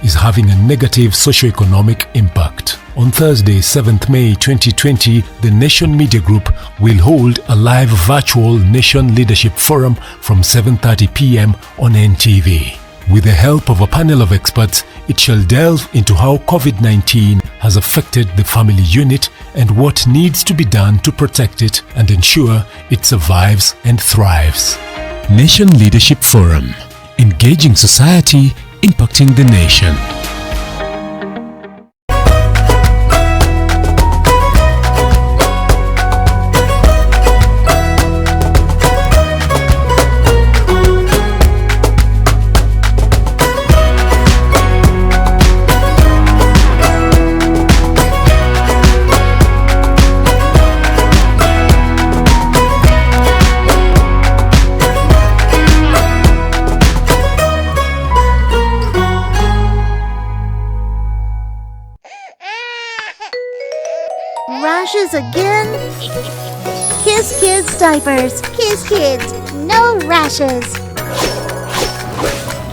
is having a negative socio-economic impact. On Thursday, 7th May 2020, the Nation Media Group will hold a live virtual Nation Leadership Forum from 7:30 p.m. on NTV. With the help of a panel of experts, it shall delve into how COVID-19 has affected the family unit and what needs to be done to protect it and ensure it survives and thrives. Nation Leadership Forum. Engaging society, impacting the nation. Rashes again? Kiss Kids diapers. Kiss Kids, no rashes.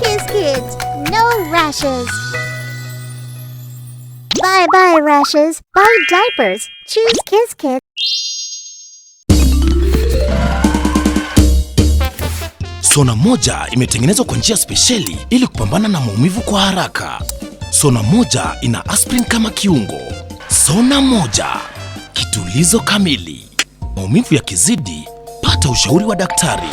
Kiss Kids, no rashes. Bye-bye rashes. Buy diapers. Choose Kiss Kids. Sona moja imetengenezwa kwa njia spesheli ili kupambana na maumivu kwa haraka. Sona moja ina aspirin kama kiungo. Sona moja, kitulizo kamili. Maumivu yakizidi, pata ushauri wa daktari.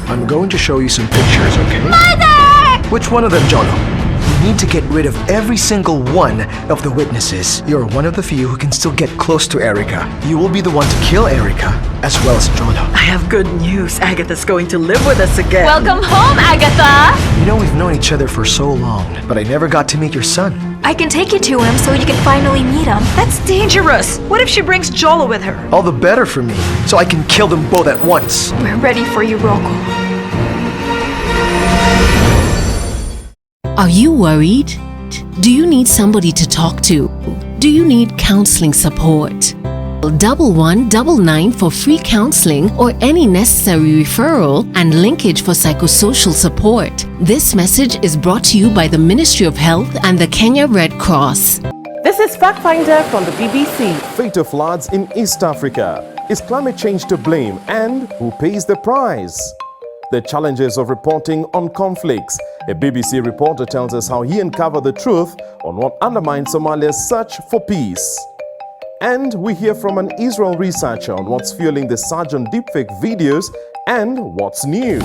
I'm going to show you some pictures, okay? Mother! Which one of them, Jono? You need to get rid of every single one of the witnesses. You're one of the few who can still get close to Erica. You will be the one to kill Erica, as well as Jono. I have good news. Agatha's going to live with us again. Welcome home, Agatha! You know we've known each other for so long, but I never got to meet your son. I can take you to him so you can finally meet him. That's dangerous. What if she brings Jolo with her? All the better for me, so I can kill them both at once. We're ready for you, Rocco. Are you worried? Do you need somebody to talk to? Do you need counseling support? 1199 for free counseling or any necessary referral and linkage for psychosocial support. This message is brought to you by the Ministry of Health and the Kenya Red Cross. This is Fact Finder from the BBC. Fate of floods in East Africa. Is climate change to blame, and who pays the price? The challenges of reporting on conflicts. A BBC reporter tells us how he uncovered the truth on what undermines Somalia's search for peace. And we hear from an Israel researcher on what's fueling the surge on deepfake videos and what's new.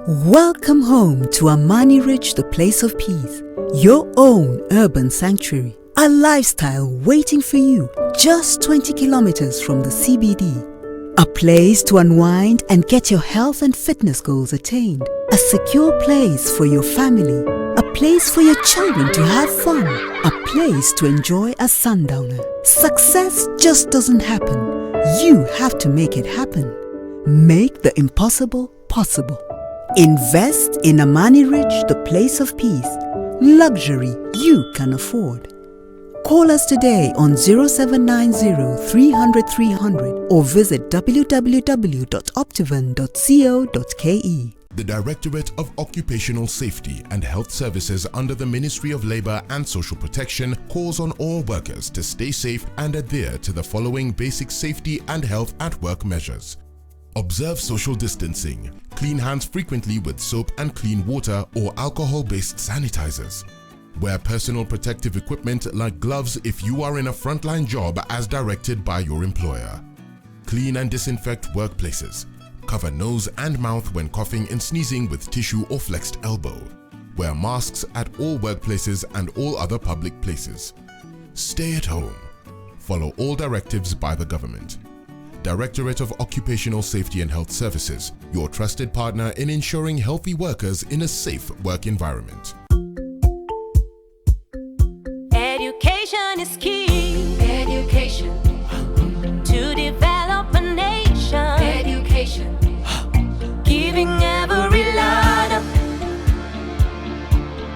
Welcome home to Amani Ridge, the place of peace. Your own urban sanctuary. A lifestyle waiting for you just 20 kilometers from the CBD. A place to unwind and get your health and fitness goals attained. A secure place for your family. A place for your children to have fun. A place to enjoy a sundowner. Success just doesn't happen. You have to make it happen. Make the impossible possible. Invest in Amani Ridge, the place of peace. Luxury you can afford. Call us today on 0790 300 300 or visit www.optivan.co.ke. The Directorate of Occupational Safety and Health Services under the Ministry of Labour and Social Protection calls on all workers to stay safe and adhere to the following basic safety and health at work measures. Observe social distancing. Clean hands frequently with soap and clean water or alcohol-based sanitizers. Wear personal protective equipment like gloves if you are in a frontline job as directed by your employer. Clean and disinfect workplaces. Cover nose and mouth when coughing and sneezing with tissue or flexed elbow. Wear masks at all workplaces and all other public places. Stay at home. Follow all directives by the government. Directorate of Occupational Safety and Health Services, your trusted partner in ensuring healthy workers in a safe work environment. Education is key. Education to develop a nation. saving every ladder,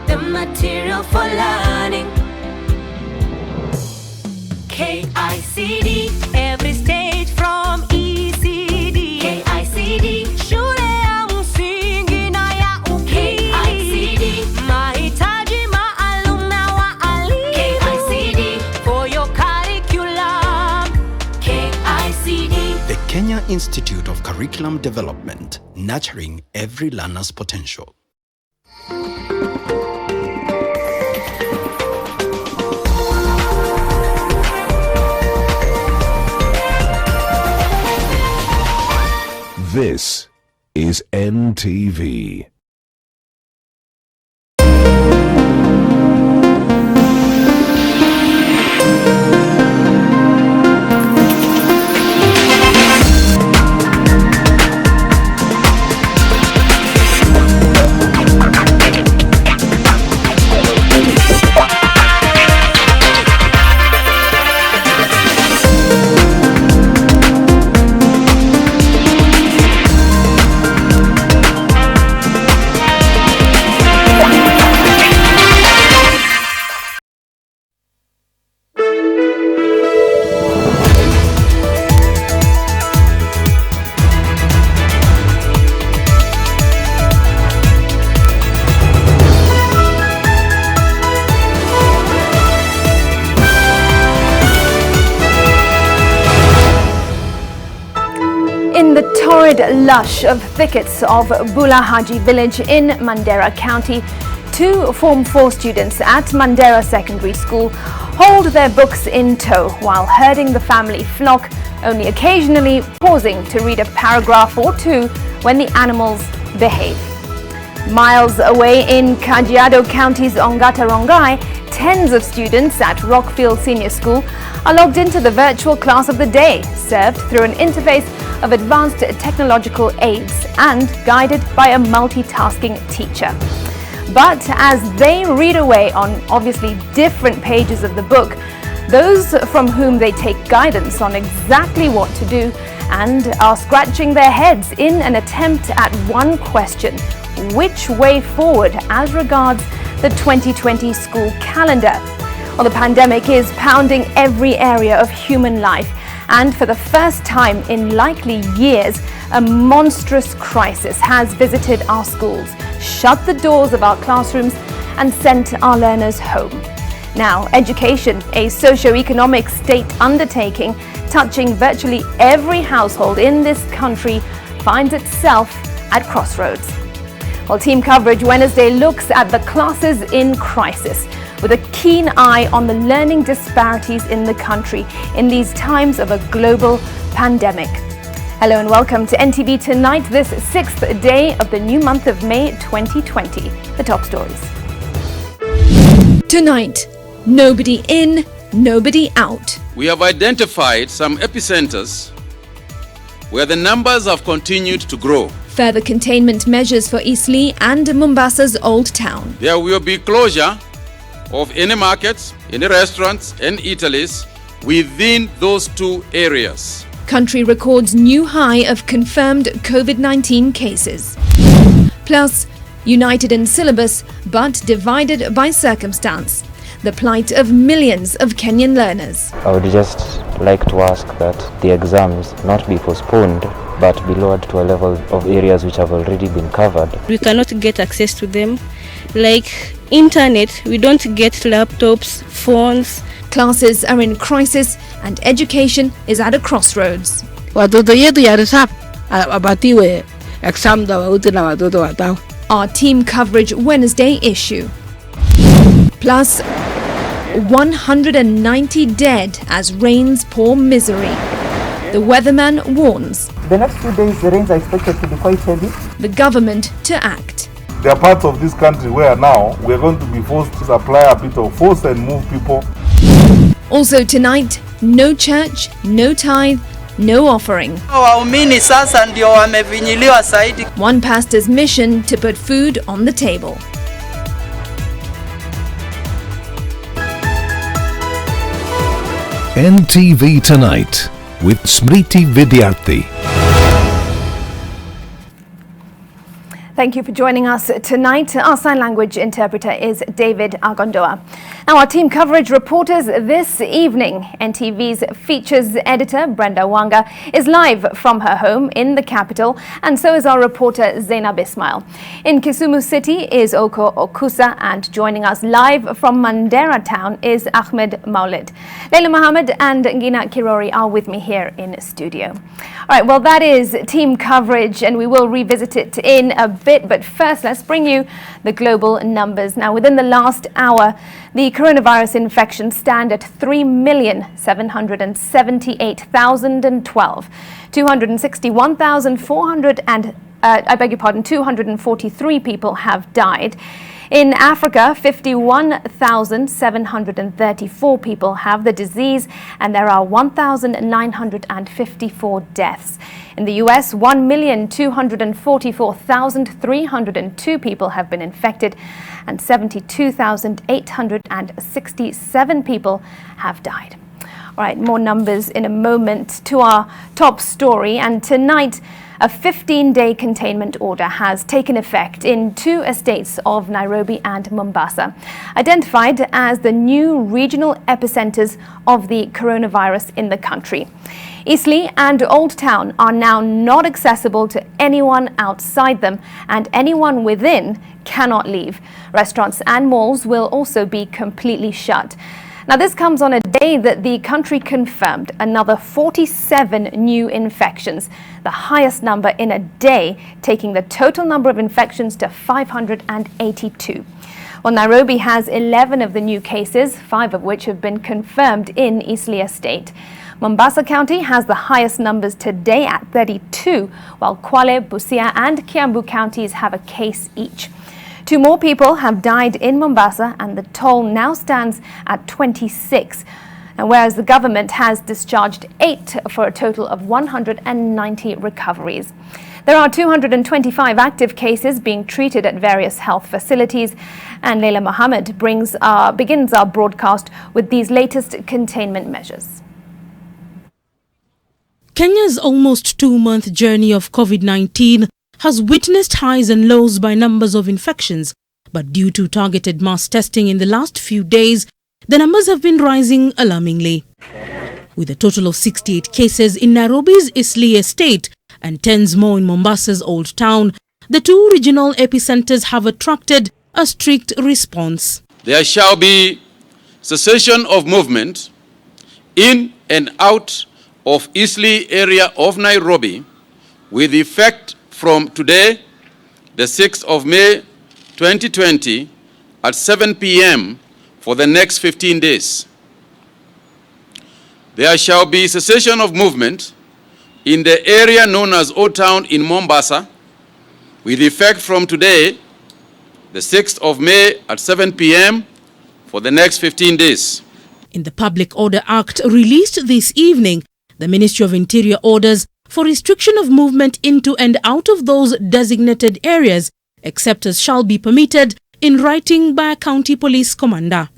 the material for learning. KICD, every stage from ECD. KICD, shule ya msingi na ya upili. KICD, mahitaji maalum na waalimu. KICD, for your curriculum. KICD. The Kenya Institute of Curriculum Development, nurturing every learner's potential. This is NTV. In the torrid lush of thickets of Bulahaji village in Mandera County, 2 Form 4 students at Mandera Secondary School hold their books in tow while herding the family flock, only occasionally pausing to read a paragraph or 2 when the animals behave. Miles away in Kajiado County's Ongata Rongai, tens of students at Rockfield Senior School are logged into the virtual class of the day, served through an interface of advanced technological aids and guided by a multitasking teacher. But as they read away on obviously different pages of the book, those from whom they take guidance on exactly what to do and are scratching their heads in an attempt at one question: which way forward as regards the 2020 school calendar? Well, the pandemic is pounding every area of human life, and for the first time in likely years, a monstrous crisis has visited our schools, shut the doors of our classrooms, and sent our learners home. Now, education, a socio-economic state undertaking touching virtually every household in this country, finds itself at crossroads. Well, Team Coverage Wednesday looks at the classes in crisis with a keen eye on the learning disparities in the country in these times of a global pandemic. Hello and welcome to NTV Tonight, this 6th day of the new month of May 2020. The top stories. Tonight, nobody in, nobody out. We have identified some epicenters where the numbers have continued to grow. Further containment measures for Eastleigh and Mombasa's Old Town. There will be closure of any markets, any restaurants and eateries within those 2 areas. Country records new high of confirmed COVID-19 cases. Plus, united in syllabus but divided by circumstance. The plight of millions of Kenyan learners. I would just like to ask that the exams not be postponed but be lowered to a level of areas which have already been covered. We cannot get access to them. Like internet, we don't get laptops, phones. Classes are in crisis and education is at a crossroads. Watoto yetu ya reserve abatiwe exam tofauti na watoto watao. Our Team Coverage Wednesday issue. Plus, 190 dead as rains pour misery. The weatherman warns. The next 2 days, the rains are expected to be quite heavy. The government to act. There are parts of this country where now we're going to be forced to apply a bit of force and move people. Also tonight, no church, no tithe, no offering. One pastor's mission to put food on the table. NTV Tonight with Smriti Vidyarthi. Thank you for joining us tonight. Our sign language interpreter is David Agondoa. Now, our team coverage reporters this evening. NTV's features editor Brenda Wanga is live from her home in the capital, and so is our reporter Zainab Ismail. In Kisumu City is Oko Okusa, and joining us live from Mandera town is Ahmed Maulid. Leila Mohammed and Ngina Kirori are with me here in studio. All right, well, that is team coverage, and we will revisit it in a bit. But first, let's bring you the global numbers. Now, within the last hour, the coronavirus infections stand at 3,778,012. 243 people have died. In Africa, 51,734 people have the disease, and there are 1,954 deaths. In the US, 1,244,302 people have been infected, and 72,867 people have died. All right, more numbers in a moment. To our top story, and tonight, a 15-day containment order has taken effect in 2 estates of Nairobi and Mombasa, identified as the new regional epicenters of the coronavirus in the country. Eastleigh and Old Town are now not accessible to anyone outside them, and anyone within cannot leave. Restaurants and malls will also be completely shut. Now, this comes on a day that the country confirmed another 47 new infections, the highest number in a day, taking the total number of infections to 582. Well, Nairobi has 11 of the new cases, 5 of which have been confirmed in Eastleigh Estate. Mombasa County has the highest numbers today at 32, while Kwale, Busia and Kiambu counties have a case each. 2 more people have died in Mombasa, and the toll now stands at 26. And whereas the government has discharged 8 for a total of 190 recoveries. There are 225 active cases being treated at various health facilities. And Leila Mohammed begins our broadcast with these latest containment measures. Kenya's almost 2-month journey of COVID-19 has witnessed highs and lows by numbers of infections, but due to targeted mass testing in the last few days, the numbers have been rising alarmingly. With a total of 68 cases in Nairobi's Eastleigh Estate and tens more in Mombasa's Old Town, the 2 regional epicenters have attracted a strict response. There shall be cessation of movement in and out of Eastleigh area of Nairobi with effect from today, the 6th of May 2020 at 7 p.m. for the next 15 days. There shall be cessation of movement in the area known as Old Town in Mombasa with effect from today, the 6th of May at 7 p.m. for the next 15 days. In the Public Order Act released this evening, the Ministry of Interior orders for restriction of movement into and out of those designated areas, except as shall be permitted in writing by a county police commander.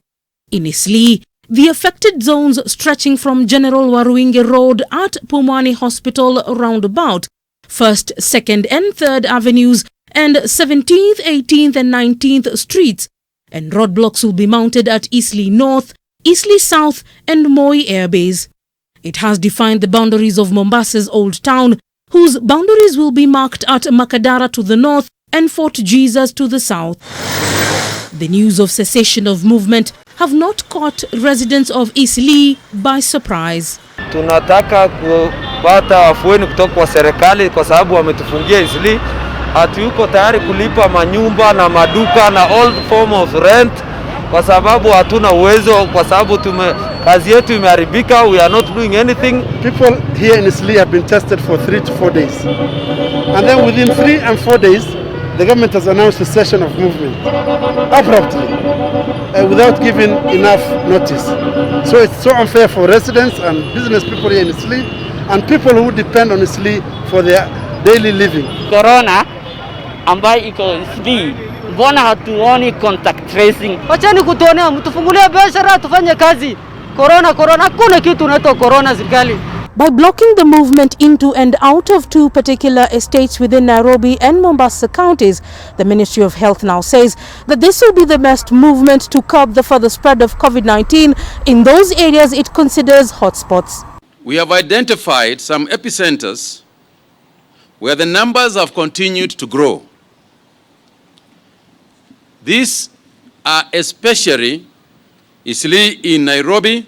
In Eastleigh, the affected zones stretching from General Waruinge Road at Pumwani Hospital roundabout, 1st, 2nd and 3rd Avenues and 17th, 18th and 19th Streets, and roadblocks will be mounted at Eastleigh North, Eastleigh South and Moi Airbase. It has defined the boundaries of Mombasa's Old Town, whose boundaries will be marked at Makadara to the north and Fort Jesus to the south. The news of cessation of movement have not caught residents of Eastleigh by surprise. Tunataka kupata afueni kutoka kwa serikali kwa sababu wametufungia Eastleigh. Hatuyuko tayari kulipa manyumba na maduka na all form of rent kwa sababu hatuna uwezo, kwa sababu kazi yetu imeharibika. We are not doing anything. People here in Eastleigh have been tested for 3 to 4 days. And then within 3 and 4 days, the government has announced a cessation of movement abruptly without giving enough notice. So it's so unfair for residents and business people here in Eastleigh and people who depend on Eastleigh for their daily living. Corona ambayo iko Eastleigh, mbona hatuoni contact tracing? Wachani kutuonea, mtufungulie biashara tufanye kazi. Corona, hakuna kitu unaitwa corona serikali. by blocking the movement into and out of two particular estates within Nairobi and Mombasa counties. The Ministry of Health now says that this will be the best movement to curb the further spread of COVID-19 in those areas it considers hotspots. We have identified some epicenters where the numbers have continued to grow. These are especially Isli in Nairobi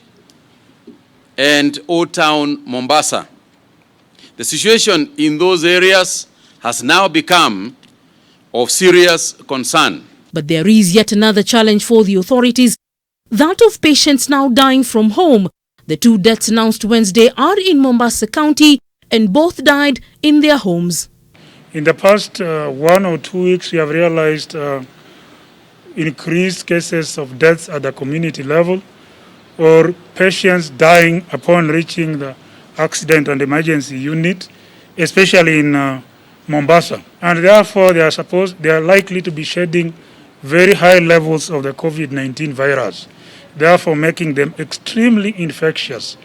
and Old Town Mombasa. The situation in those areas has now become of serious concern. But there is yet another challenge for the authorities, that of patients now dying from home. The two deaths announced Wednesday are in Mombasa County and both died in their homes. In the past 1 or 2 weeks, we have realized increased cases of deaths at the community level, or patients dying upon reaching the accident and emergency unit, especially in Mombasa. And therefore, they are likely to be shedding very high levels of the COVID-19 virus, therefore making them extremely infectious.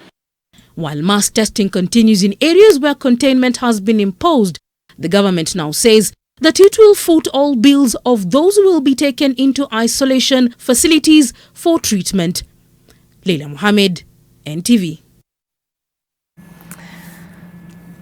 While mass testing continues in areas where containment has been imposed, the government now says that it will foot all bills of those who will be taken into isolation facilities for treatment. Leila Mohammed, NTV.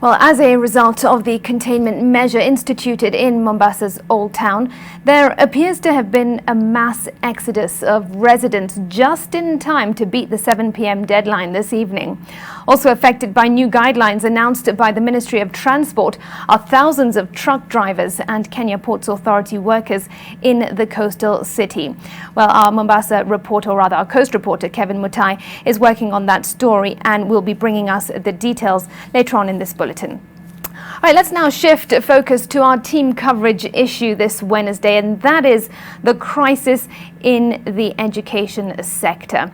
Well, as a result of the containment measure instituted in Mombasa's Old Town, there appears to have been a mass exodus of residents just in time to beat the 7 p.m. deadline this evening. Also affected by new guidelines announced by the Ministry of Transport are thousands of truck drivers and Kenya Ports Authority workers in the coastal city. Well, our Mombasa reporter, or rather our coast reporter, Kevin Mutai, is working on that story and will be bringing us the details later on in this bulletin. All right, let's now shift focus to our team coverage issue this Wednesday, and that is the crisis in the education sector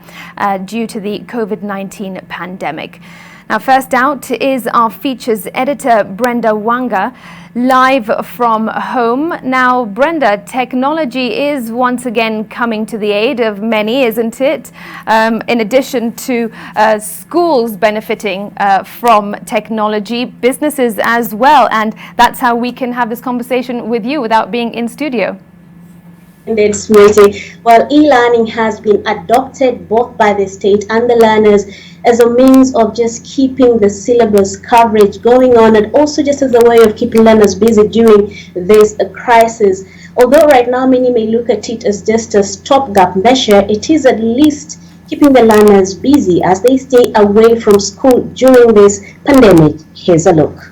due to the COVID-19 pandemic. Now, first out is our features editor, Brenda Wanga, live from home. Now, Brenda, technology is once again coming to the aid of many, isn't it? In addition to schools benefiting from technology, businesses as well. And that's how we can have this conversation with you without being in studio. Indeed, Smriti. Well, e-learning has been adopted both by the state and the learners as a means of just keeping the syllabus coverage going on, and also just as a way of keeping learners busy during this crisis. Although right now many may look at it as just a stopgap measure, it is at least keeping the learners busy as they stay away from school during this pandemic. Here's a look.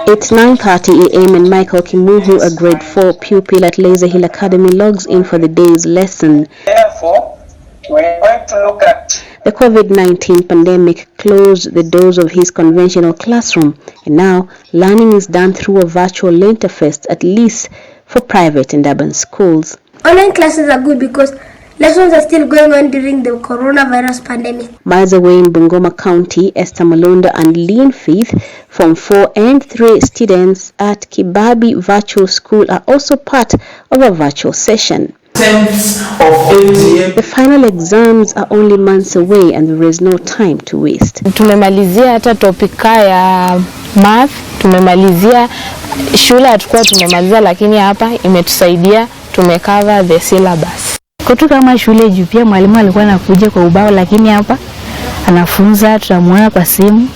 It's 9:30 a.m. and Michael Kimuhu, a grade 4 pupil at Laser Hill Academy, logs in for the day's lesson. Therefore, we're going to look at the COVID-19 pandemic closed the doors of his conventional classroom, and now learning is done through a virtual interface, at least for private and urban schools. Online classes are good because lessons are still going on during the coronavirus pandemic. Miles away in Bungoma County, Esther Malonda and Lean Faith, Form 4 and 3 students at Kibabi Virtual School, are also part of a virtual session. The final exams are only months away and there is no time to waste. Tumemalizia hata topika ya math, tumemalizia shule hatakuwa tumemalizia, lakini hapa imetusaidia tumecover the syllabus. Kutu kama shule juu pia mwalimu alikuwa anakuja kwa ubao, lakini hapa anafunza tutamuona kwa simu.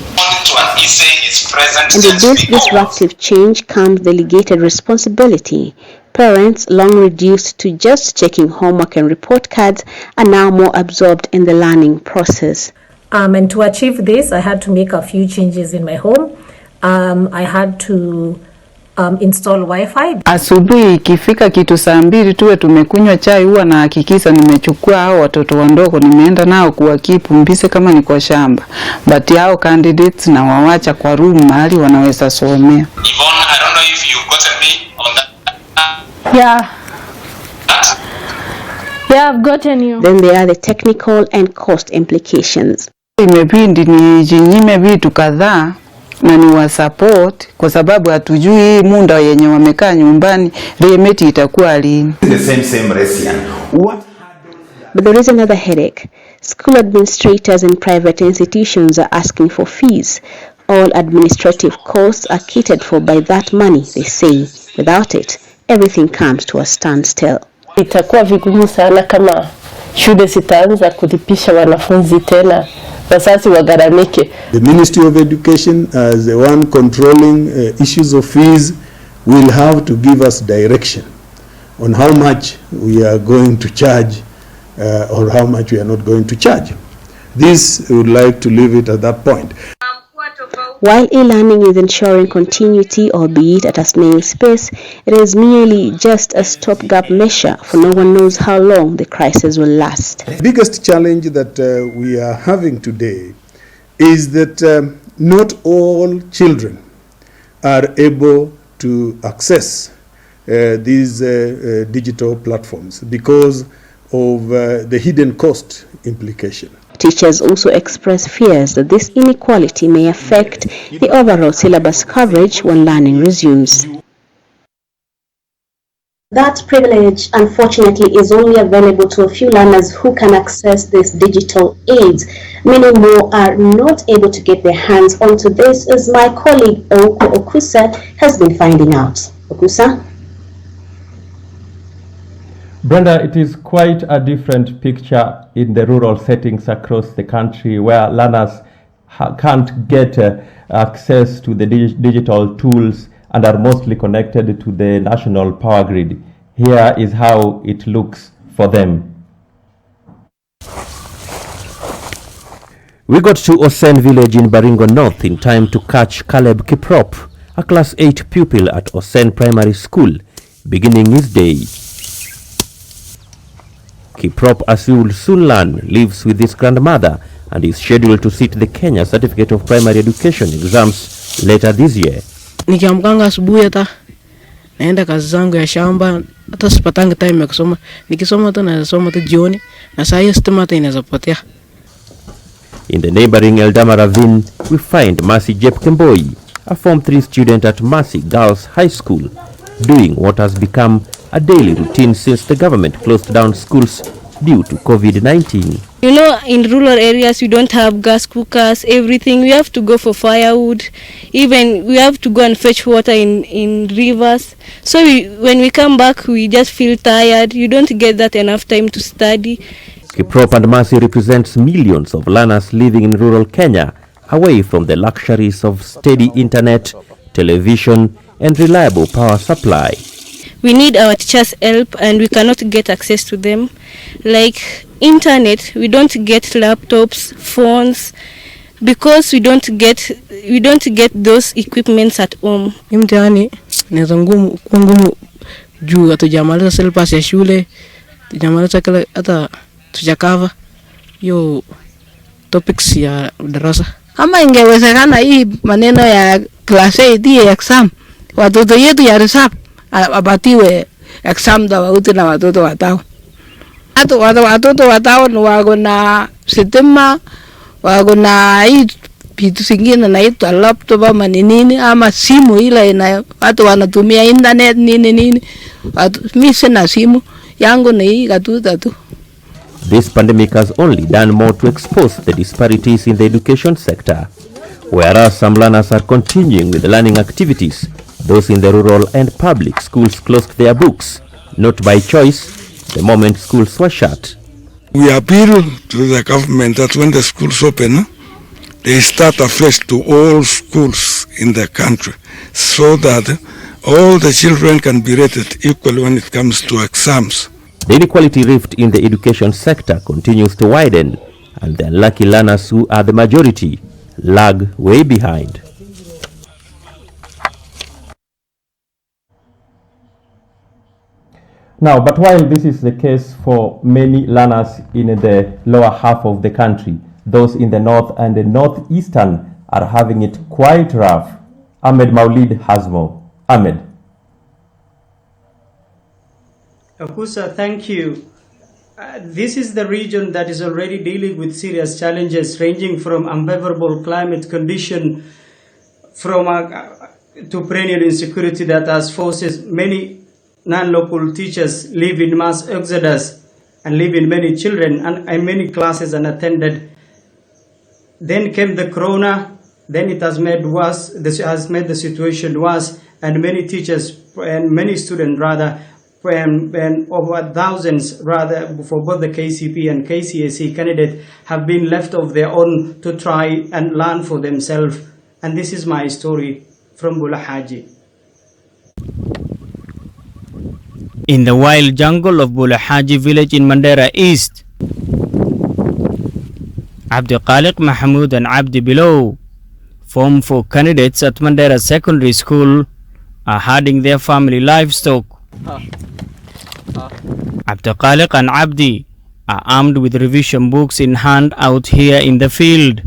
And with this disruptive change comes delegated responsibility. Parents, long reduced to just checking homework and report cards, are now more absorbed in the learning process. And to achieve this, I had to make a few changes in my home. I had to install Wi-Fi. Asubuhi ikifika kitu saa 2 tuwe tumekunywa chai, huwa na hakikisha nimechukua hao watoto wandogo nimeenda nao kuwakipu mbise kama ni kwa shamba. But hao candidates na wawacha kwa room mahali wanaweza somea. Yvonne, I don't know if you've gotten me on that. Yeah, I've gotten you. Then there are the technical and cost implications. Imebidi nijinyime vitu kadhaa na ni wa support kwa sababu hatujui muda yenye wamekaa nyumbani remeti itakuwa lini. The same Russian. But there is another headache. School administrators in private institutions are asking for fees. All administrative costs are catered for by that money, they say. Without it, everything comes to a standstill. Itakuwa vigumu sana kama shule zitaanza kulipisha wanafunzi tena, wazazi wagaramike. The Ministry of Education, as the one controlling issues of fees, will have to give us direction on how much we are going to charge or how much we are not going to charge. This, we would like to leave it at that point. While e-learning is ensuring continuity, albeit at a snail's pace, it is merely just a stopgap measure, for no one knows how long the crisis will last. The biggest challenge that we are having today is that not all children are able to access these digital platforms because of the hidden cost implication. Teachers also express fears that this inequality may affect the overall syllabus coverage when learning resumes. That privilege, unfortunately, is only available to a few learners who can access these digital aids. Many more are not able to get their hands onto this, as my colleague Oko Okusa has been finding out. Okusa? Brenda, it is quite a different picture in the rural settings across the country where learners can't get access to the digital tools and are mostly connected to the national power grid. Here is how it looks for them. We got to Osen village in Baringo North in time to catch Caleb Kiprop, a class 8 pupil at Osen Primary School, beginning his day. Kiprop, as you will soon learn, lives with his grandmother and is scheduled to sit the Kenya Certificate of Primary Education exams later this year. Nikiamkanga asubuhi hata naenda kazi zangu ya shamba, hata sipatanga time ya kusoma. Nikisoma tu nasoma tu jioni na saa hiyo stima hata inaweza potea. In the neighboring Eldama Ravine, we find Mercy Jepkemboi, a Form 3 student at Mercy Girls High School, doing what has become a daily routine since the government closed down schools due to COVID-19. You know, in rural areas, we don't have gas cookers, everything. We have to go for firewood. Even we have to go and fetch water in rivers. So when we come back, we just feel tired. You don't get that enough time to study. Kiprop and Mercy represents millions of learners living in rural Kenya, away from the luxuries of steady internet, television, and reliable power supply. We need our teachers' help, and we cannot get access to them. Like internet, we don't get laptops, phones, because we don't get those equipments at home. Mtihani ni ngumu juu hatujamaliza syllabus ya shule, tujamaliza kila hata tujakava hiyo topics ya darasa. Ama ingewezekana hii maneno ya class 8 exam, watoto yetu ya reserve abatiwe exam tofauti na watoto watao. Hata watoto watao ni wako na sitima, wako na hii vitu zingine na hii laptop ama nini ama simu ile ina watu wanatumia internet nini. Mimi sina simu yangu ni hii katuta tu. This pandemic has only done more to expose the disparities in the education sector. Whereas some learners are continuing with learning activities, those in the rural and public schools closed their books, not by choice, the moment schools were shut. We appeal to the government that when the schools open, they start afresh to all schools in the country so that all the children can be rated equally when it comes to exams. The inequality rift in the education sector continues to widen, and the unlucky learners, who are the majority, lag way behind. Now, but while this is the case for many learners in the lower half of the country, those in the north and the northeastern are having it quite rough. Ahmed Maulid has more. Ahmed. Akusa, thank you. This is the region that is already dealing with serious challenges ranging from unfavorable climate condition to perennial insecurity that has forced many non-local teachers live in mass exodus and leaving many children and many classes unattended. Then came the corona. Then it has made worse. This has made the situation worse, and many teachers and many students rather, and over thousands rather for both the KCP and KCSE candidates have been left of their own to try and learn for themselves. And this is my story from Bula Haji. In the wild jungle of Bula Haji village in Mandera East, Abdi Khaliq Mahmoud and Abdi Below, Form 4 candidates at Mandera Secondary School, are herding their family livestock. Abdi Khaliq and Abdi are armed with revision books in hand out here in the field,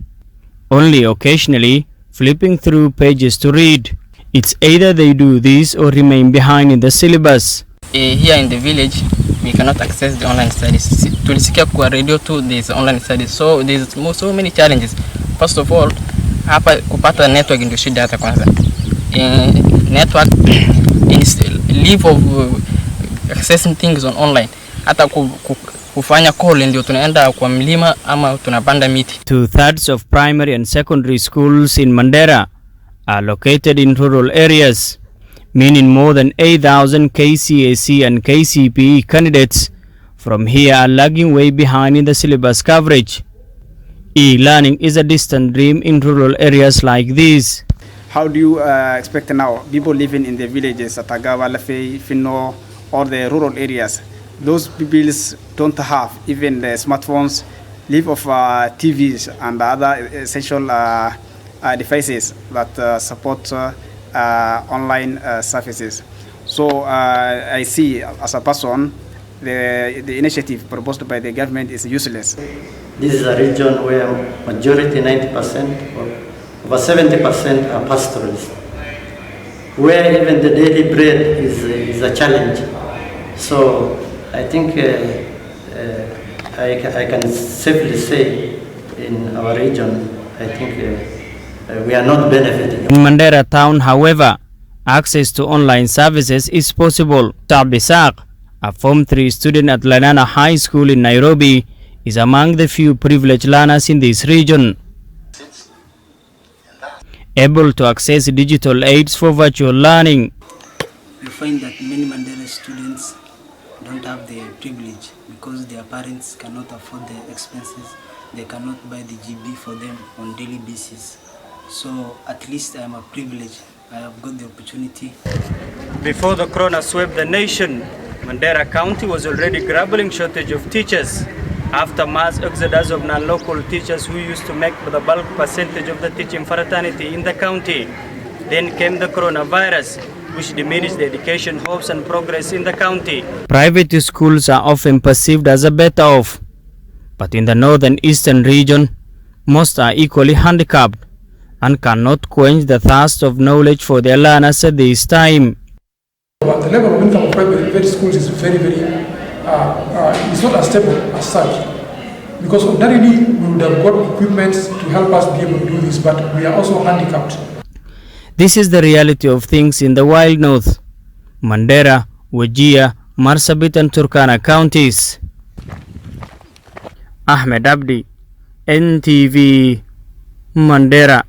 only occasionally flipping through pages to read. It's either they do this or remain behind in the syllabus. Here in the village, we cannot access the online studies. Tulisikia kwa radio too, there's online studies. So there's so many challenges. First of all, hapa kupata network ndio shida hata kwanza. Network is live of accessing things on online. Hata kufanya call ndio tunaenda kwa mlima ama tunapanda miti. 2/3 of primary and secondary schools in Mandera are located in rural areas, meaning more than 8,000 KCAC and KCPE candidates from here are lagging way behind in the syllabus coverage. E-learning is a distant dream in rural areas like this. How do you expect now people living in the villages, Atagawa, Lafay, Finno, or the rural areas? Those people don't have even the smartphones, live of TVs and other essential devices that support online services. So I see as a person the initiative proposed by the government is useless. This is a region where majority 90% or over 70% are pastoralists, where even the daily bread is a challenge. So I think I can safely say in our region, I think we are not benefiting. In Mandera town, however, access to online services is possible. Tabisaq, a Form 3 student at Lanana High School in Nairobi, is among the few privileged learners in this region, able to access digital aids for virtual learning. We find that many Mandela students don't have the privilege because their parents cannot afford the expenses. They cannot buy the GB for them on daily basis. So at least I am a privilege. I have got the opportunity. Before the corona swept the nation, Mandera County was already grappling shortage of teachers after mass exodus of non-local teachers who used to make the bulk percentage of the teaching fraternity in the county. Then came the coronavirus, which diminished the education hopes and progress in the county. Private schools are often perceived as a better off, but in the northern eastern region, most are equally handicapped and cannot quench the thirst of knowledge for their learners at this time. But the level of income of private schools is very, it's not as stable as such. Because ordinarily we would have got equipment to help us be able to do this, but we are also handicapped. This is the reality of things in the wild north, Mandera, Wajir, Marsabit and Turkana counties. Ahmed Abdi, NTV, Mandera.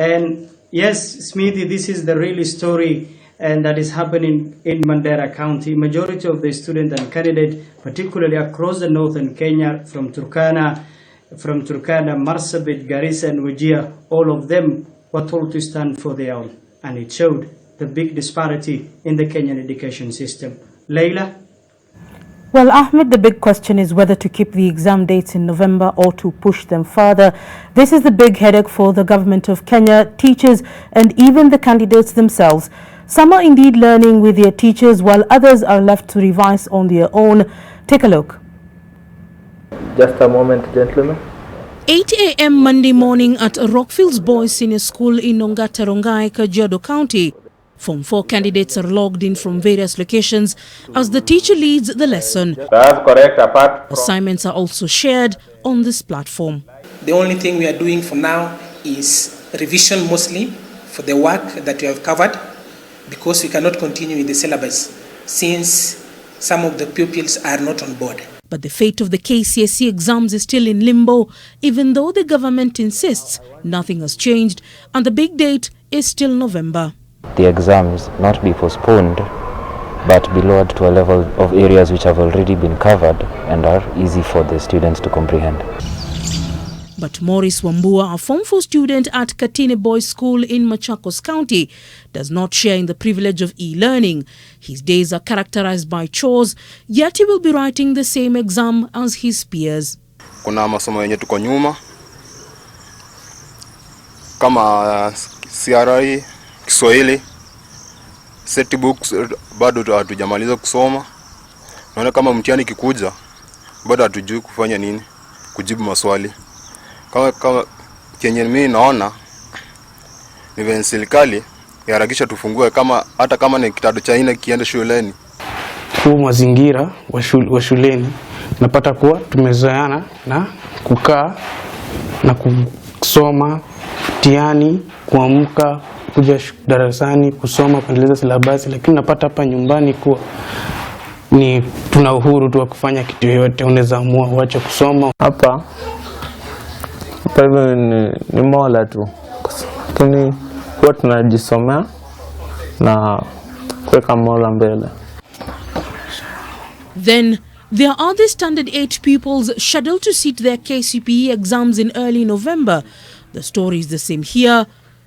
And yes, Smithy, this is the real story and that is happening in Mandera County. Majority of the students and candidates, particularly across the northern Kenya, from Turkana, Marsabit, Garissa and Wajir, all of them were told to stand for their own. And it showed the big disparity in the Kenyan education system. Leila? Well, Ahmed, the big question is whether to keep the exam dates in November or to push them further. This is the big headache for the government of Kenya, teachers and even the candidates themselves. Some are indeed learning with their teachers while others are left to revise on their own. Take a look. Just a moment, gentlemen. 8 a.m. Monday morning at Rockfields Boys Senior School in Ongata Rongai, Kajiado County. Form 4 candidates are logged in from various locations as the teacher leads the lesson. That's correct. Apart from Assignments are also shared on this platform. The only thing we are doing for now is revision mostly for the work that we have covered, because we cannot continue with the syllabus since some of the pupils are not on board. But the fate of the KCSE exams is still in limbo, even though the government insists nothing has changed and the big date is still November. The exams not be postponed, but be lowered to a level of areas which have already been covered and are easy for the students to comprehend. But Maurice Wambua, a Form 4 student at Katine Boys School in Machakos County, does not share in the privilege of e-learning. His days are characterized by chores, yet he will be writing the same exam as his peers. Kuna masomo yenye tuko nyuma kama CRI, Kiswahili, set books bado hatujamaliza kusoma. Naona kama mtihani kikuja bado hatujui kufanya nini, kujibu maswali. Kama kenye mimi naona ni vile serikali iharakisha tufungue hata kama ni kidato cha 4 kiende shuleni. Kwa mazingira wa shuleni napata kuwa tumezoeana na kukaa na kusoma mtihani, kuamka, kuja darasani, kusoma, kuendeleza silabasi, lakini napata hapa nyumbani kuwa ni tuna uhuru tu wa kufanya kitu yoyote, unaweza amua uache kusoma. Hapa hivyo ni mola tu, lakini huwa tunajisomea na kuweka mola mbele. Then there are the standard 8 pupils scheduled to sit their KCPE exams in early November. The story is the same here,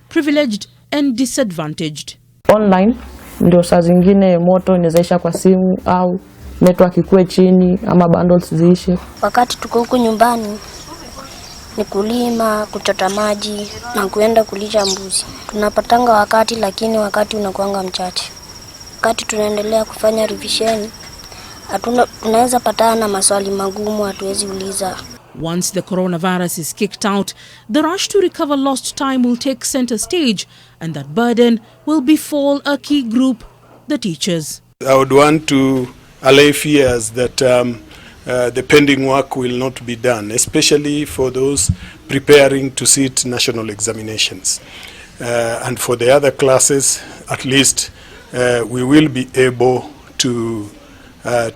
privileged and disadvantaged. Online ndio saa zingine moto inazaisha kwa simu au network ikue chini ama bundles ziishe. Wakati tuko huko nyumbani ni kulima, kuchota maji na kuenda kulisha mbuzi. Tunapatanga wakati, lakini wakati unakuanga mchache. Wakati tunaendelea kufanya revision, tunaweza patana na maswali magumu hatuwezi uliza. Once the coronavirus is kicked out, the rush to recover lost time will take center stage, and that burden will befall a key group, the teachers. I would want to allay fears that the pending work will not be done, especially for those preparing to sit national examinations. And for the other classes, at least we will be able to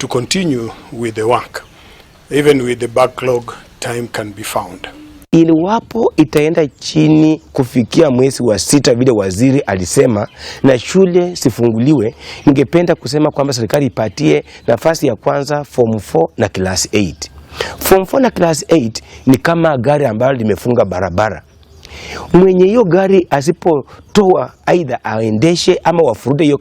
continue with the work. Even with the backlog, time can be found. Iwapo itaenda chini kufikia mwezi wa 6 vile waziri alisema na shule sifunguliwe, ningependa kusema kwamba serikali ipatie nafasi ya kwanza Form 4 na Class 8. Form 4 na Class 8 ni kama gari ambalo limefunga barabara. Mwenye hiyo gari asipotoa aidha aendeshe ama wafurude hiyo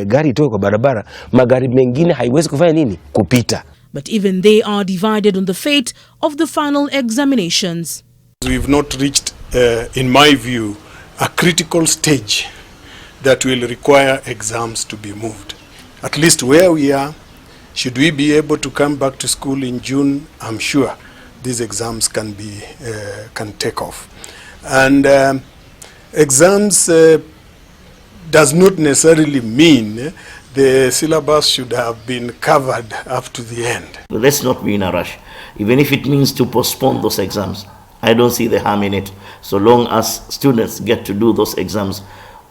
gari itoke kwa barabara, magari mengine haiwezi kufanya nini? Kupita. But even they are divided on the fate of the final examinations. We've not reached, in my view, a critical stage that will require exams to be moved. At least where we are, should we be able to come back to school in June, I'm sure these exams can take off. And exams does not necessarily mean the syllabus should have been covered up to the end. Let's not be in a rush. Even if it means to postpone those exams, I don't see the harm in it, so long as students get to do those exams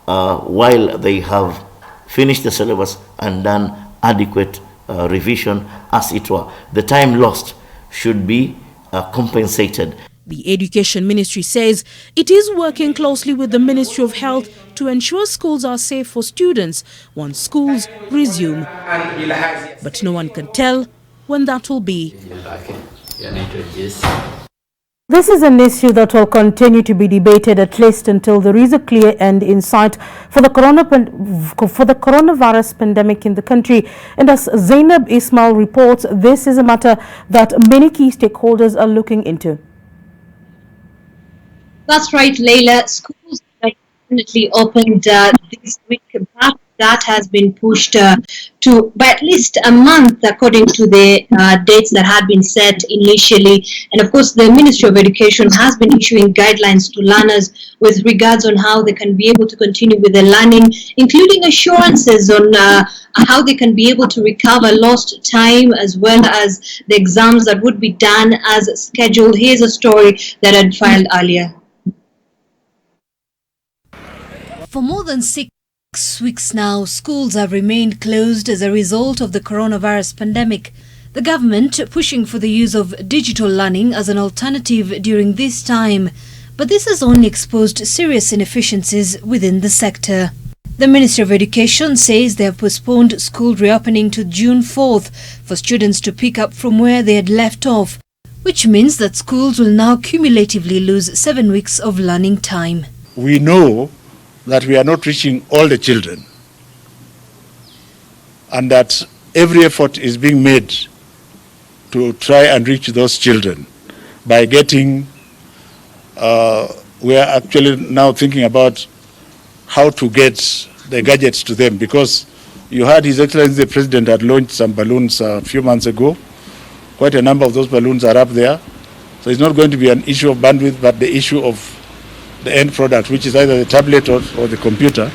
while they have finished the syllabus and done adequate revision, as it were. The time lost should be compensated. The Education Ministry says it is working closely with the Ministry of Health to ensure schools are safe for students once schools resume. But no one can tell when that will be. This is an issue that will continue to be debated at least until there is a clear end in sight for the coronavirus pandemic in the country. And as Zainab Ismail reports, this is a matter that many key stakeholders are looking into. That's right, Leila. Schools are definitely opened this week back that has been pushed to by at least a month, according to the dates that had been set initially. And of course, the Ministry of Education has been issuing guidelines to learners with regards on how they can be able to continue with their learning, including assurances on how they can be able to recover lost time, as well as the exams that would be done as scheduled. Here's a story that I'd filed earlier. For more than 6 weeks now, schools have remained closed as a result of the coronavirus pandemic. The government pushing for the use of digital learning as an alternative during this time, but this has only exposed serious inefficiencies within the sector. The Ministry of Education says they have postponed school reopening to June 4th for students to pick up from where they had left off, which means that schools will now cumulatively lose 7 weeks of learning time. We know that we are not reaching all the children, and that every effort is being made to try and reach those children by getting, we are actually now thinking about how to get the gadgets to them, because you heard His Excellency the President had launched some balloons a few months ago. Quite a number of those balloons are up there. So it's not going to be an issue of bandwidth, but the issue of the end product, which is either the tablet or the computer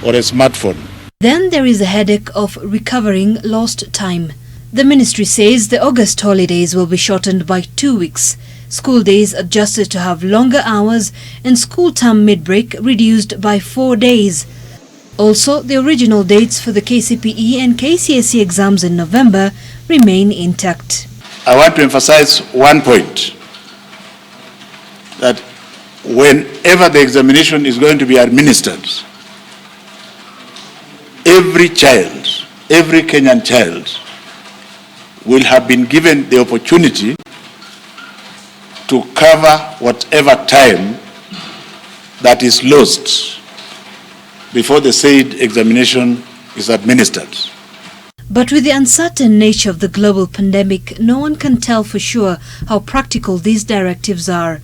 or a smartphone. Then there is a headache of recovering lost time. The ministry says the August holidays will be shortened by 2 weeks. School days adjusted to have longer hours and school term mid-break reduced by 4 days. Also, the original dates for the KCPE and KCSE exams in November remain intact. I want to emphasize one point, that whenever the examination is going to be administered, every child, every Kenyan child will have been given the opportunity to cover whatever time that is lost before the said examination is administered. But with the uncertain nature of the global pandemic, no one can tell for sure how practical these directives are.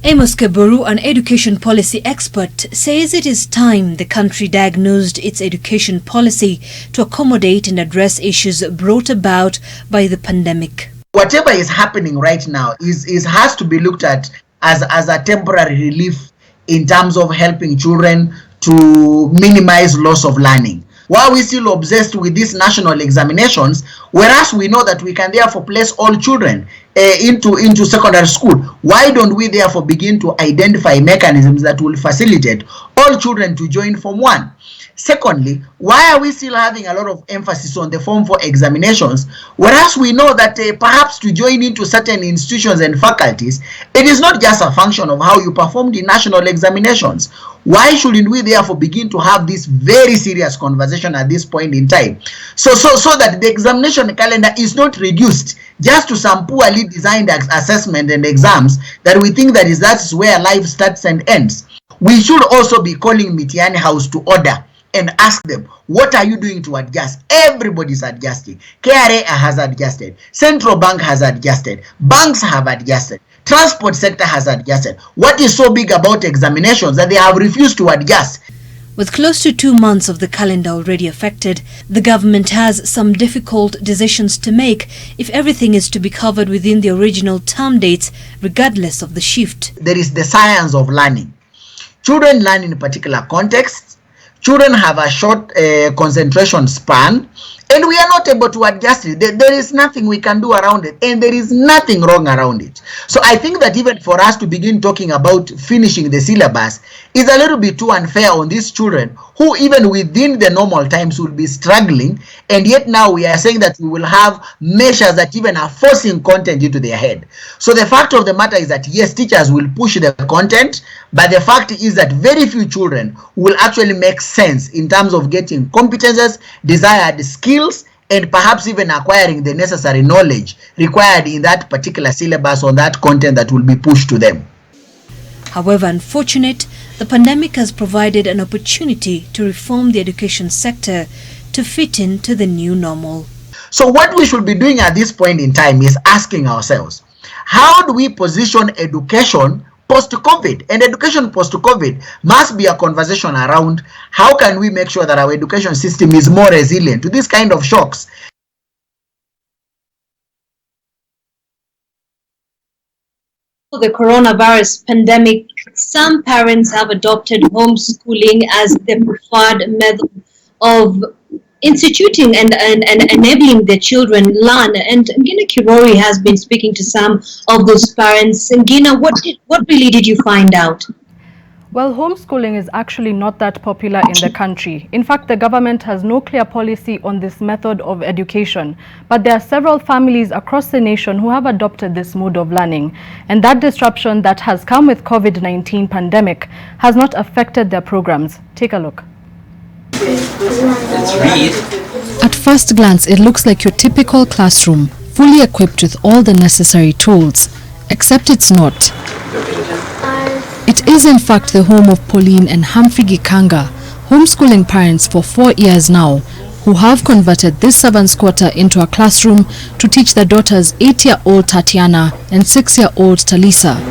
Amos Keboru, an education policy expert, says it is time the country diagnosed its education policy to accommodate and address issues brought about by the pandemic. Whatever is happening right now has to be looked at as a temporary relief in terms of helping children to minimize loss of learning. Why are we still obsessed with these national examinations, whereas we know that we can therefore place all children into secondary school? Why don't we therefore begin to identify mechanisms that will facilitate all children to join Form 1? Secondly, why are we still having a lot of emphasis on the Form 4 examinations, whereas we know that perhaps to join into certain institutions and faculties, it is not just a function of how you performed in national examinations? Why shouldn't we therefore begin to have this very serious conversation at this point in time, so that the examination calendar is not reduced just to some poorly designed assessment and exams that we think that's where life starts and ends? We should also be calling Mitiani House to order and ask them, what are you doing to adjust? Everybody's adjusting. KRA has adjusted. Central Bank has adjusted. Banks have adjusted. Transport sector has adjusted. What is so big about examinations that they have refused to adjust? With close to 2 months of the calendar already affected, the government has some difficult decisions to make if everything is to be covered within the original term dates, regardless of the shift. There is the science of learning. Children learn in particular contexts. Children have a short concentration span, and we are not able to adjust it. There is nothing we can do around it, and there is nothing wrong around it. So I think that even for us to begin talking about finishing the syllabus is a little bit too unfair on these children who even within the normal times will be struggling, and yet now we are saying that we will have measures that even are forcing content into their head. So the fact of the matter is that yes, teachers will push the content, but the fact is that very few children will actually make sense in terms of getting competences, desired skills, and perhaps even acquiring the necessary knowledge required in that particular syllabus or that content that will be pushed to them. However unfortunate, the pandemic has provided an opportunity to reform the education sector to fit into the new normal. So what we should be doing at this point in time is asking ourselves, how do we position education post-COVID. And education post-COVID must be a conversation around how can we make sure that our education system is more resilient to these kind of shocks. The coronavirus pandemic, some parents have adopted homeschooling as their preferred method of instituting and enabling their children learn. And Ngina Kirori has been speaking to some of those parents. And Ngina, what really did you find out? Well, homeschooling is actually not that popular in the country. In fact, the government has no clear policy on this method of education. But there are several families across the nation who have adopted this mode of learning. And that disruption that has come with COVID-19 pandemic has not affected their programs. Take a look. Let's read. At first glance, it looks like your typical classroom, fully equipped with all the necessary tools. Except it's not. It is in fact the home of Pauline and Humphrey Gikanga, homeschooling parents for 4 years now, who have converted this servants' quarter into a classroom to teach their daughters 8-year-old Tatiana and 6-year-old Talisa.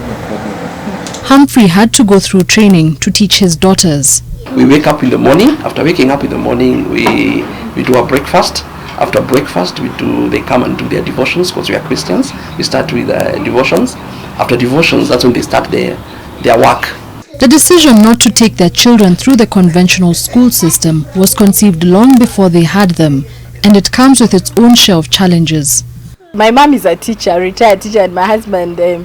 Humphrey had to go through training to teach his daughters. We wake up in the morning. After waking up in the morning, we do our breakfast. After breakfast, they come and do their devotions because we are Christians. We start with devotions. After devotions, that's when they start their work. The decision not to take their children through the conventional school system was conceived long before they had them, and it comes with its own share of challenges. My mom is a teacher, retired teacher, and my husband, the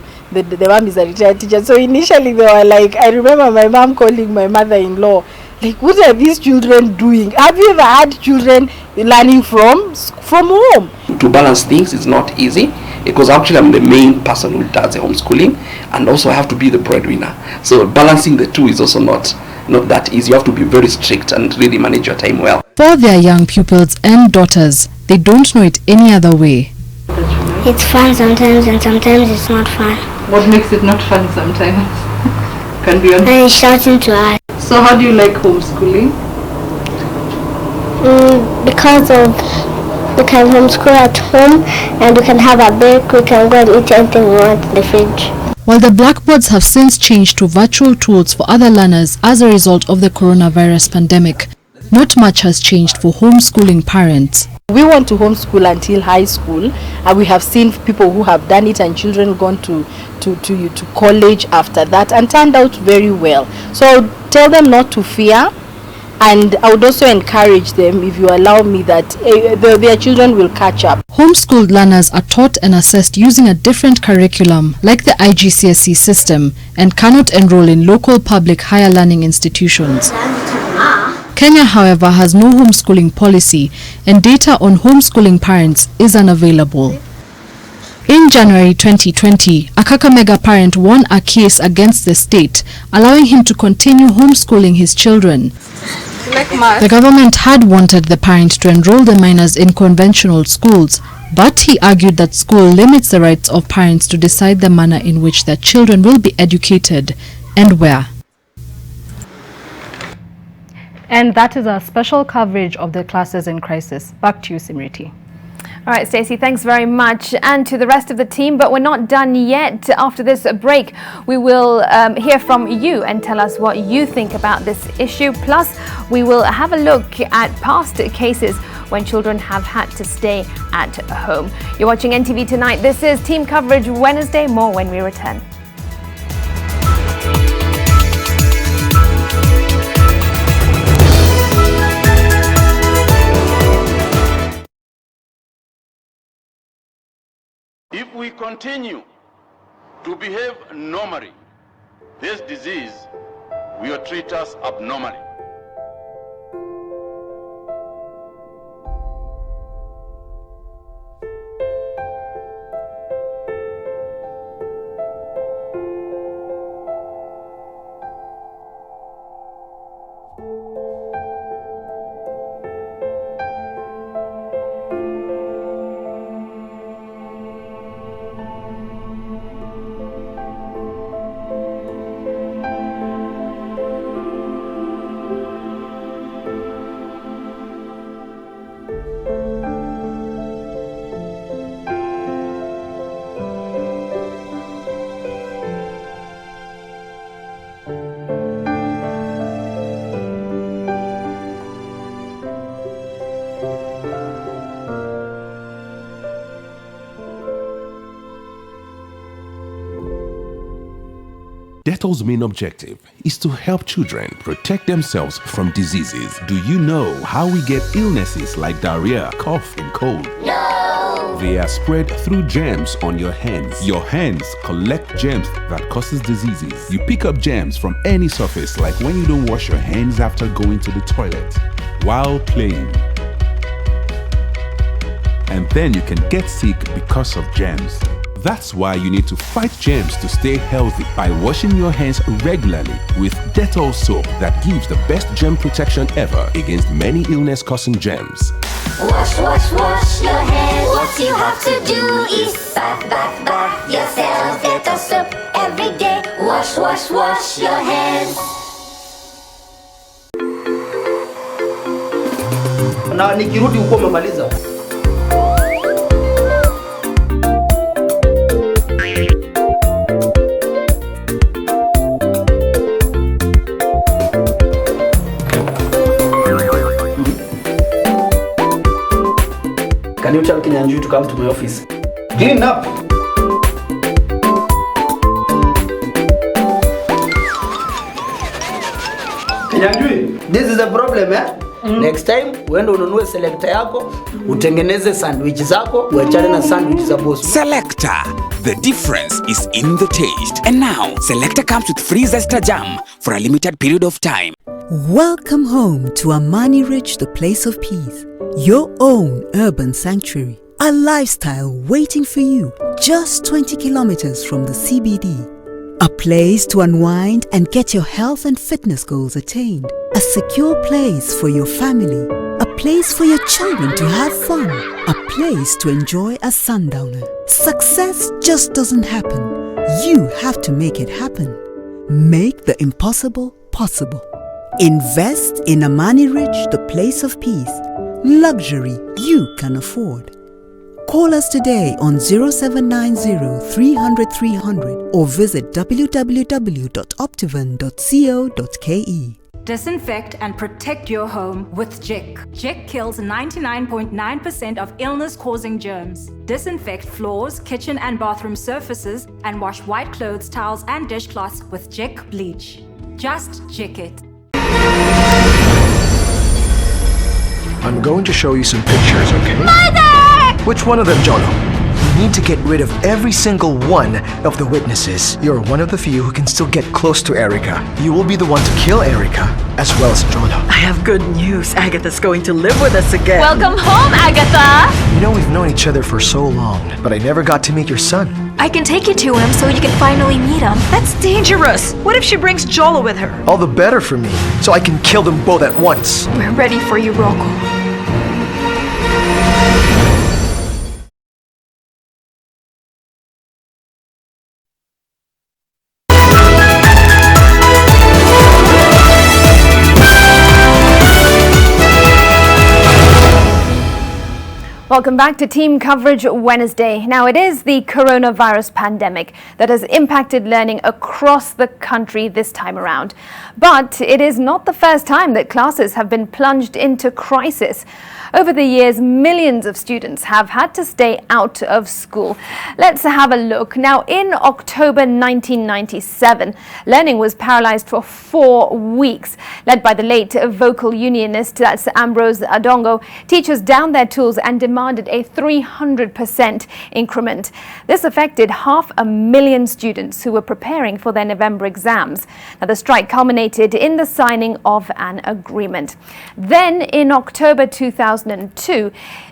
mom is a retired teacher. So initially they were like, I remember my mom calling my mother-in-law, like, what are these children doing? Have you ever had children learning from home? To balance things is not easy because actually I'm the main person who does the homeschooling and also I have to be the breadwinner. So balancing the two is also not that easy. You have to be very strict and really manage your time well. For their young pupils and daughters, they don't know it any other way. It's fun sometimes and sometimes it's not fun. What makes it not fun sometimes? Can be honest. And it's shouting to us. So how do you like homeschooling? Because we can homeschool at home and we can have a break, we can go and eat anything we want in the fridge. While the blackboards have since changed to virtual tools for other learners as a result of the coronavirus pandemic, not much has changed for homeschooling parents. We want to homeschool until high school, and we have seen people who have done it and children gone to college after that and turned out very well. So tell them not to fear, and I would also encourage them, if you allow me, that their children will catch up. Homeschooled learners are taught and assessed using a different curriculum like the IGCSE system and cannot enroll in local public higher learning institutions. Kenya, however, has no homeschooling policy and data on homeschooling parents is unavailable. In January 2020, a Kakamega parent won a case against the state, allowing him to continue homeschooling his children. The government had wanted the parent to enroll the minors in conventional schools, but he argued that school limits the rights of parents to decide the manner in which their children will be educated and where. And that is our special coverage of the classes in crisis. Back to you, Simriti. All right, Stacey, thanks very much. And to the rest of the team, but we're not done yet. After this break, we will hear from you and tell us what you think about this issue. Plus, we will have a look at past cases when children have had to stay at home. You're watching NTV Tonight. This is Team Coverage Wednesday. More when we return. If we continue to behave normally, this disease will treat us abnormally. Dettol's main objective is to help children protect themselves from diseases. Do you know how we get illnesses like diarrhea, cough, and cold? No! They are spread through germs on your hands. Your hands collect germs that causes diseases. You pick up germs from any surface, like when you don't wash your hands after going to the toilet, while playing. And then you can get sick because of germs. That's why you need to fight germs to stay healthy by washing your hands regularly with Dettol soap that gives the best germ protection ever against many illness-causing germs. Wash, wash, wash your hands. What you have to do is bath, bath, bath yourself. Dettol soap every day. Wash, wash, wash your hands. Na nikirudi huko umemaliza. Can you tell Kinyanjui to come to my office? Clean up! Kinyanjui, this is a problem, eh? Next time, uende ununue selector yako, utengeneze sandwich zako, uachane na sandwich za boss. Selector. The difference is in the taste. And now, Selector comes with free Zesta jam for a limited period of time. Welcome home to Amani Ridge, the place of peace. Your own urban sanctuary. A lifestyle waiting for you just 20 kilometers from the CBD. A place to unwind and get your health and fitness goals attained. A secure place for your family. A place for your children to have fun. A place to enjoy a sundowner. Success just doesn't happen. You have to make it happen. Make the impossible possible. Invest in Amani Ridge, the place of peace. Luxury you can afford. Call us today on 0790 300 300 or visit www.optivan.co.ke. Disinfect and protect your home with Jik. Jik kills 99.9% of illness-causing germs. Disinfect floors, kitchen and bathroom surfaces and wash white clothes, towels and dishcloths with Jik bleach. Just Jik it. I'm going to show you some pictures, okay? Mother! Which one of them, Jolo? You need to get rid of every single one of the witnesses. You're one of the few who can still get close to Erica. You will be the one to kill Erica, as well as Jolo. I have good news. Agatha's going to live with us again. Welcome home, Agatha! You know we've known each other for so long, but I never got to meet your son. I can take you to him so you can finally meet him. That's dangerous. What if she brings Jolo with her? All the better for me, so I can kill them both at once. We're ready for you, Rocco. Welcome back to Team Coverage Wednesday. Now, it is the coronavirus pandemic that has impacted learning across the country this time around. But it is not the first time that classes have been plunged into crisis. Over the years, millions of students have had to stay out of school. Let's have a look. Now, in October 1997, learning was paralyzed for 4 weeks. Led by the late vocal unionist, that's Ambrose Adongo, teachers downed their tools and demanded a 300% increment. This affected 500,000 students who were preparing for their November exams. Now, the strike culminated in the signing of an agreement. Then, in October 2002,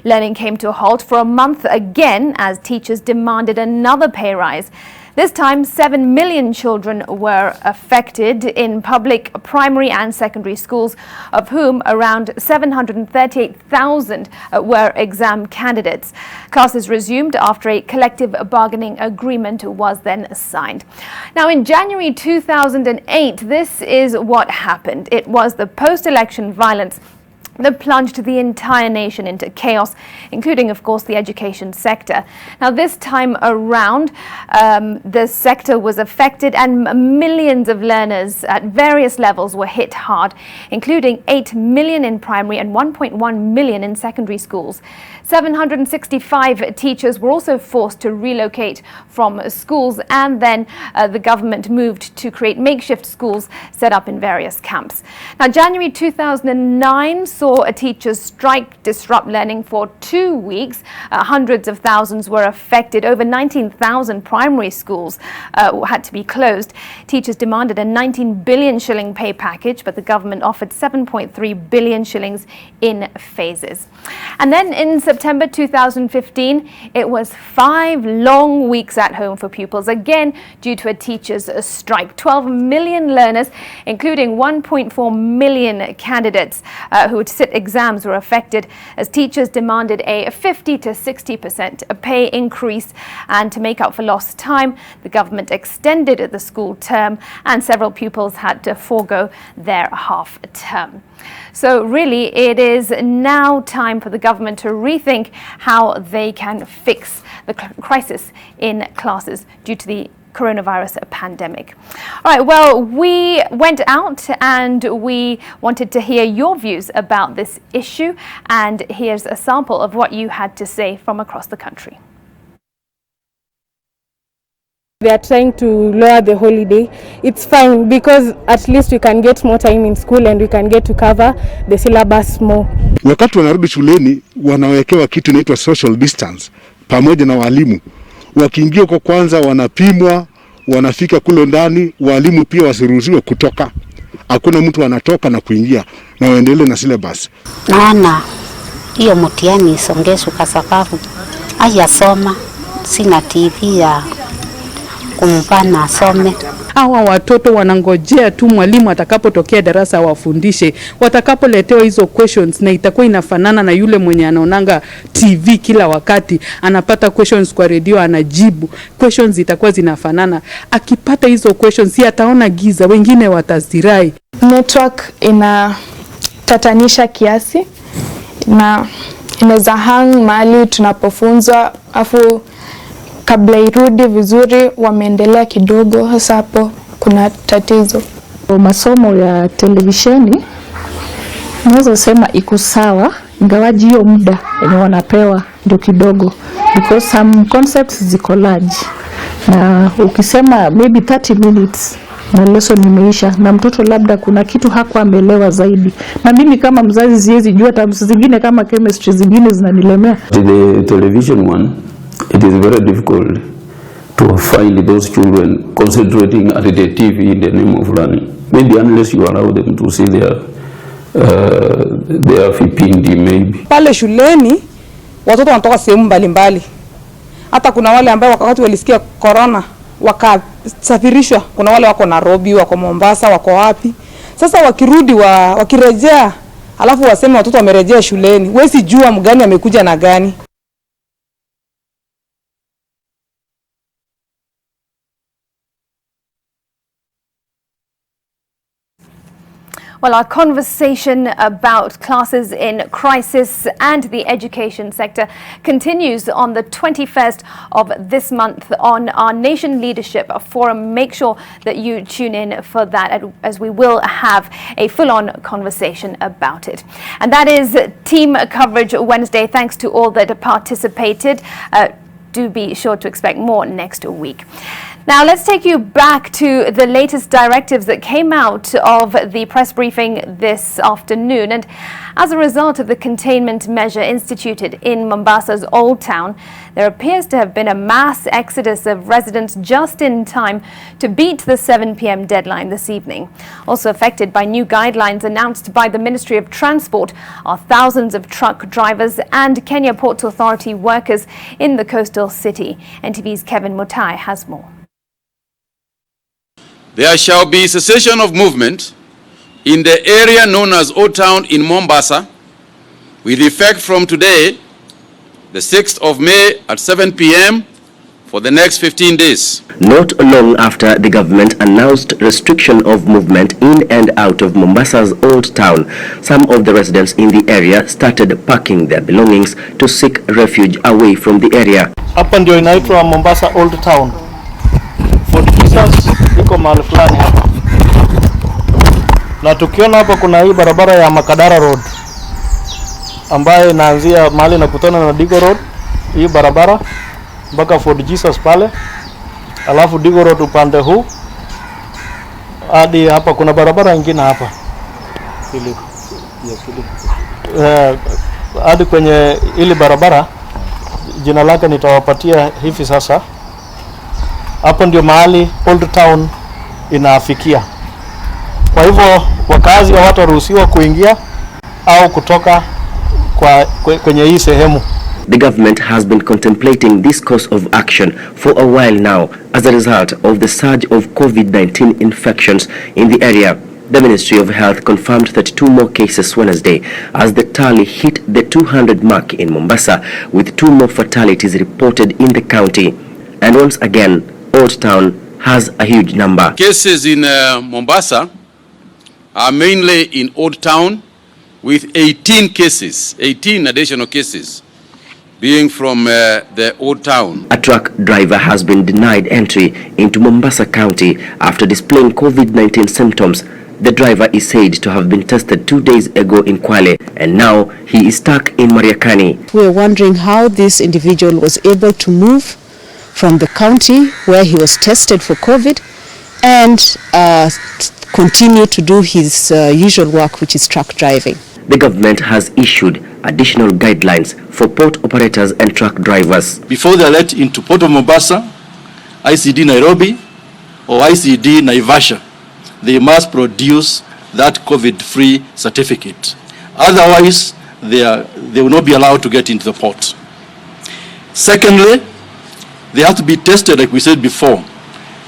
learning came to a halt for a month again as teachers demanded another pay rise. This time, 7 million children were affected in public primary and secondary schools, of whom around 738,000 were exam candidates. Classes resumed after a collective bargaining agreement was then signed. Now, in January 2008, this is what happened. It was the post-election violence that plunged the entire nation into chaos, including, of course, the education sector. Now, this time around, the sector was affected and millions of learners at various levels were hit hard, including 8 million in primary and 1.1 million in secondary schools. 765 teachers were also forced to relocate from schools, and then the government moved to create makeshift schools set up in various camps. Now, January 2009 saw a teachers' strike disrupt learning for 2 weeks. Hundreds of thousands were affected. Over 19,000 primary schools had to be closed. Teachers demanded a 19 billion shilling pay package, but the government offered 7.3 billion shillings in phases. And then in September 2015, it was 5 long weeks at home for pupils, again due to a teachers' strike. 12 million learners, including 1.4 million candidates who would sit exams, were affected as teachers demanded a 50 to 60% pay increase. And to make up for lost time, the government extended the school term, and several pupils had to forego their half term. So really, it is now time for the government to rethink how they can fix the crisis in classes due to the coronavirus pandemic. All right, well, we went out and we wanted to hear your views about this issue, and here's a sample of what you had to say from across the country. They are trying to lower the holiday. It's fine because at least we can get more time in school and we can get to cover the syllabus more. Wakati wanarudi shuleni wanawekewa kitu inaitwa social distance pamoja na walimu. Wakiingia kwa kwanza wanapimwa, wanafika kule ndani, walimu pia wasiruhusiwe kutoka. Hakuna mtu anatoka na kuingia na waendelee na syllabus. Naona hiyo mtihani isongeshwe kwa sababu hayasoma, sina TV ya kumpana asome. Hawa watoto wanangojea tu mwalimu atakapotokea darasa wafundishe. Watakapoletewa hizo questions na itakuwa inafanana na yule mwenye anaonanga TV kila wakati, anapata questions kwa radio anajibu. Questions itakuwa zinafanana. Akipata hizo questions si ataona giza, wengine watazirai. Network inatatanisha kiasi na inaweza hang mahali tunapofunzwa afu kabla irudi vizuri wameendelea kidogo, hasa hapo kuna tatizo. Masomo ya televisheni naweza sema iko sawa, ingawaji hiyo muda yenye wanapewa ndio kidogo, because some concepts ziko large, na ukisema maybe 30 minutes na lesson imeisha na mtoto labda kuna kitu hakuwa ameelewa zaidi, na mimi kama mzazi siwezi jua terms zingine kama chemistry zingine zinanilemea. The television one, it is very difficult to find those children concentrating at the TV in the name of learning. Maybe unless you allow them to see their vipindi maybe. Pale shuleni watoto wanatoka sehemu mbalimbali. Hata kuna wale ambao wakati walisikia corona wakasafirishwa, kuna wale wako Nairobi, wako Mombasa, wako wapi. Sasa wakirudi wakirejea, alafu waseme watoto wamerejea shuleni. Wewe si jua mgani amekuja na gani. Well, our conversation about classes in crisis and the education sector continues on the 21st of this month on our Nation Leadership Forum. Make sure that you tune in for that, as we will have a full-on conversation about it. And that is Team Coverage Wednesday. Thanks to all that participated. Do be sure to expect more next week. Now let's take you back to the latest directives that came out of the press briefing this afternoon. And as a result of the containment measure instituted in Mombasa's Old Town, there appears to have been a mass exodus of residents just in time to beat the 7 p.m. deadline this evening. Also affected by new guidelines announced by the Ministry of Transport are thousands of truck drivers and Kenya Ports Authority workers in the coastal city. NTV's Kevin Mutai has more. There shall be cessation of movement in the area known as Old Town in Mombasa with effect from today, the 6th of May at 7 p.m. for the next 15 days. Not long after the government announced restriction of movement in and out of Mombasa's Old Town, some of the residents in the area started packing their belongings to seek refuge away from the area. Hapa ndio inaitwa Mombasa Old Town. Fort Jesus iko mahali fulani hapa. Na tukiona hapa kuna hii barabara ya Makadara Road ambayo inaanzia mahali inakutana na Digo Road, hii barabara mpaka Fort Jesus pale. Alafu Digo Road upande huu hadi hapa kuna barabara nyingine hapa. Hadi kwenye ile barabara jina lake nitawapatia hivi sasa. Hapo ndio mahali Old Town inafikia. Kwa hivyo wakazi hawataruhusiwa kuingia au kutoka kwenye hii sehemu. The government has been contemplating this course of action for a while now as a result of the surge of COVID-19 infections in the area. The Ministry of Health confirmed 32 more cases Wednesday as the tally hit the 200 mark in Mombasa, with 2 more fatalities reported in the county. And once again, Old Town has a huge number. Cases in Mombasa are mainly in Old Town, with 18 cases, 18 additional cases being from the Old Town. A truck driver has been denied entry into Mombasa County after displaying COVID-19 symptoms. The driver is said to have been tested 2 days ago in Kwale, and now he is stuck in Mariakani. We are wondering how this individual was able to move from the county where he was tested for COVID and continue to do his usual work, which is truck driving. The government has issued additional guidelines for port operators and truck drivers. Before they are let into Port of Mombasa, ICD Nairobi or ICD Naivasha, they must produce that COVID-free certificate. Otherwise, they will not be allowed to get into the port. Secondly, they have to be tested, like we said before,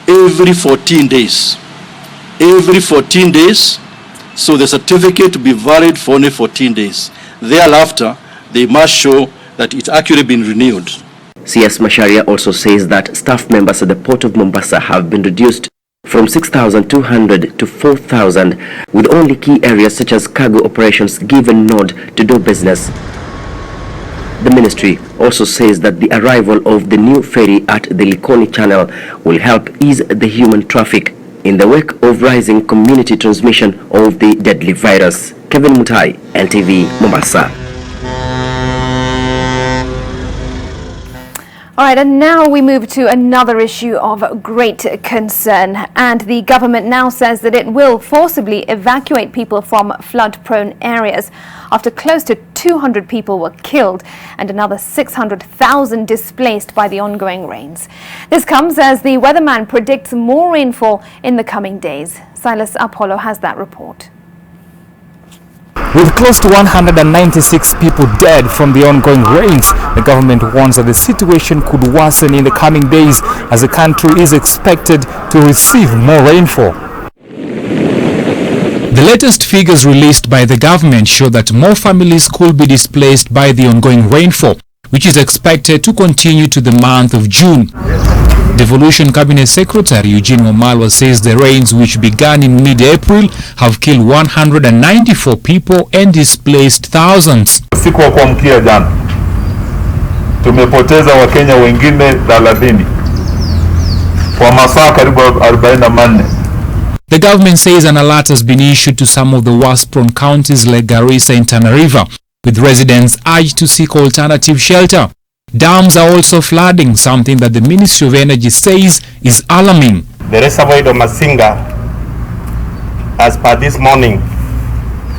every 14 days. Every 14 days, so the certificate to be valid for only 14 days. Thereafter, they must show that it's actually been renewed. CS Macharia also says that staff members at the Port of Mombasa have been reduced from 6,200 to 4,000, with only key areas such as cargo operations given nod to do business. The ministry also says that the arrival of the new ferry at the Likoni Channel will help ease the human traffic in the wake of rising community transmission of the deadly virus. Kevin Mutai, NTV, Mombasa. All right, and now we move to another issue of great concern. And the government now says that it will forcibly evacuate people from flood-prone areas after close to 200 people were killed and another 600,000 displaced by the ongoing rains. This comes as the weatherman predicts more rainfall in the coming days. Silas Apollo has that report. With close to 196 people dead from the ongoing rains, the government warns that the situation could worsen in the coming days as the country is expected to receive more rainfall. The latest figures released by the government show that more families could be displaced by the ongoing rainfall, which is expected to continue to the month of June. Devolution Cabinet Secretary Eugene Wamalwa says the rains, which began in mid-April, have killed 194 people and displaced thousands. Usiku wa kuamkia jana tumepoteza Wakenya wengine 30 kwa masaa karibu 44. The government says an alert has been issued to some of the worst-prone counties like Garissa and Tana River, with residents urged to seek alternative shelter. Dams are also flooding, something that the Ministry of Energy says is alarming. The reservoir of Masinga, as per this morning,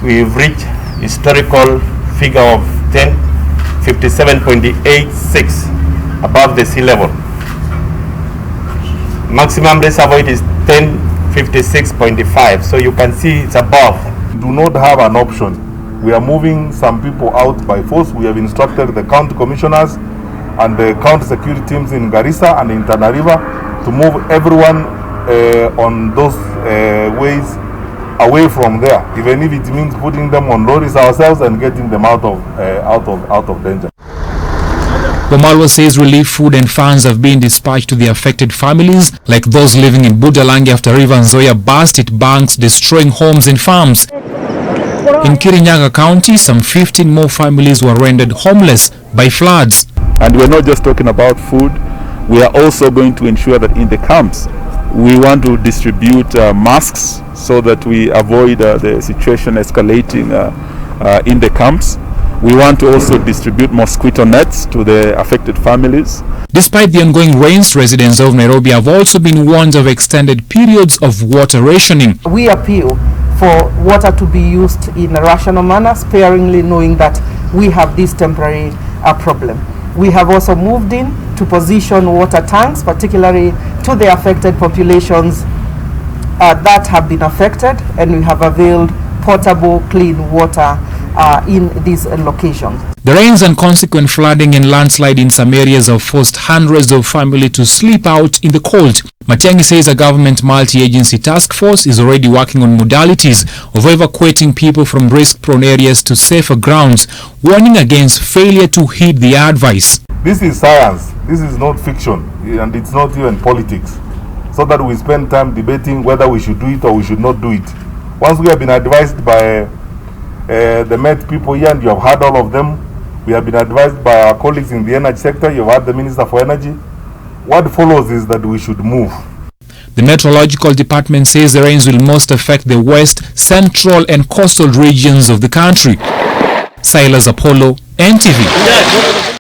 we've reached historical figure of 57.86 above the sea level. Maximum reservoir is 1056.5, so you can see it's above. We do not have an option. We are moving some people out by force. We have instructed the county commissioners and the county security teams in Garissa and in Tana River to move everyone on those ways away from there, even if it means putting them on lorries ourselves and getting them out of danger. Wamalwa says relief food and funds have been dispatched to the affected families, like those living in Budalangi after River Nzoia burst its banks, destroying homes and farms. In Kirinyaga County, some 15 more families were rendered homeless by floods. And we're not just talking about food, we are also going to ensure that in the camps, we want to distribute masks so that we avoid the situation escalating in the camps. We want to also distribute mosquito nets to the affected families. Despite the ongoing rains, residents of Nairobi have also been warned of extended periods of water rationing. We appeal for water to be used in a rational manner, sparingly, knowing that we have this temporary problem. We have also moved in to position water tanks, particularly to the affected populations that have been affected, and we have availed potable, clean water in these locations. The rains and consequent flooding and landslide in some areas have forced hundreds of families to sleep out in the cold. Matiang'i says a government multi-agency task force is already working on modalities of evacuating people from risk-prone areas to safer grounds, warning against failure to heed the advice. This is science. This is not fiction, and it's not even politics. So that we spend time debating whether we should do it or we should not do it. Once we have been advised by the Met people here, and you have heard all of them, we have been advised by our colleagues in the energy sector, you have heard the Minister for Energy. What follows is that we should move. The Meteorological Department says the rains will most affect the west, central and coastal regions of the country. Silas Apollo, NTV.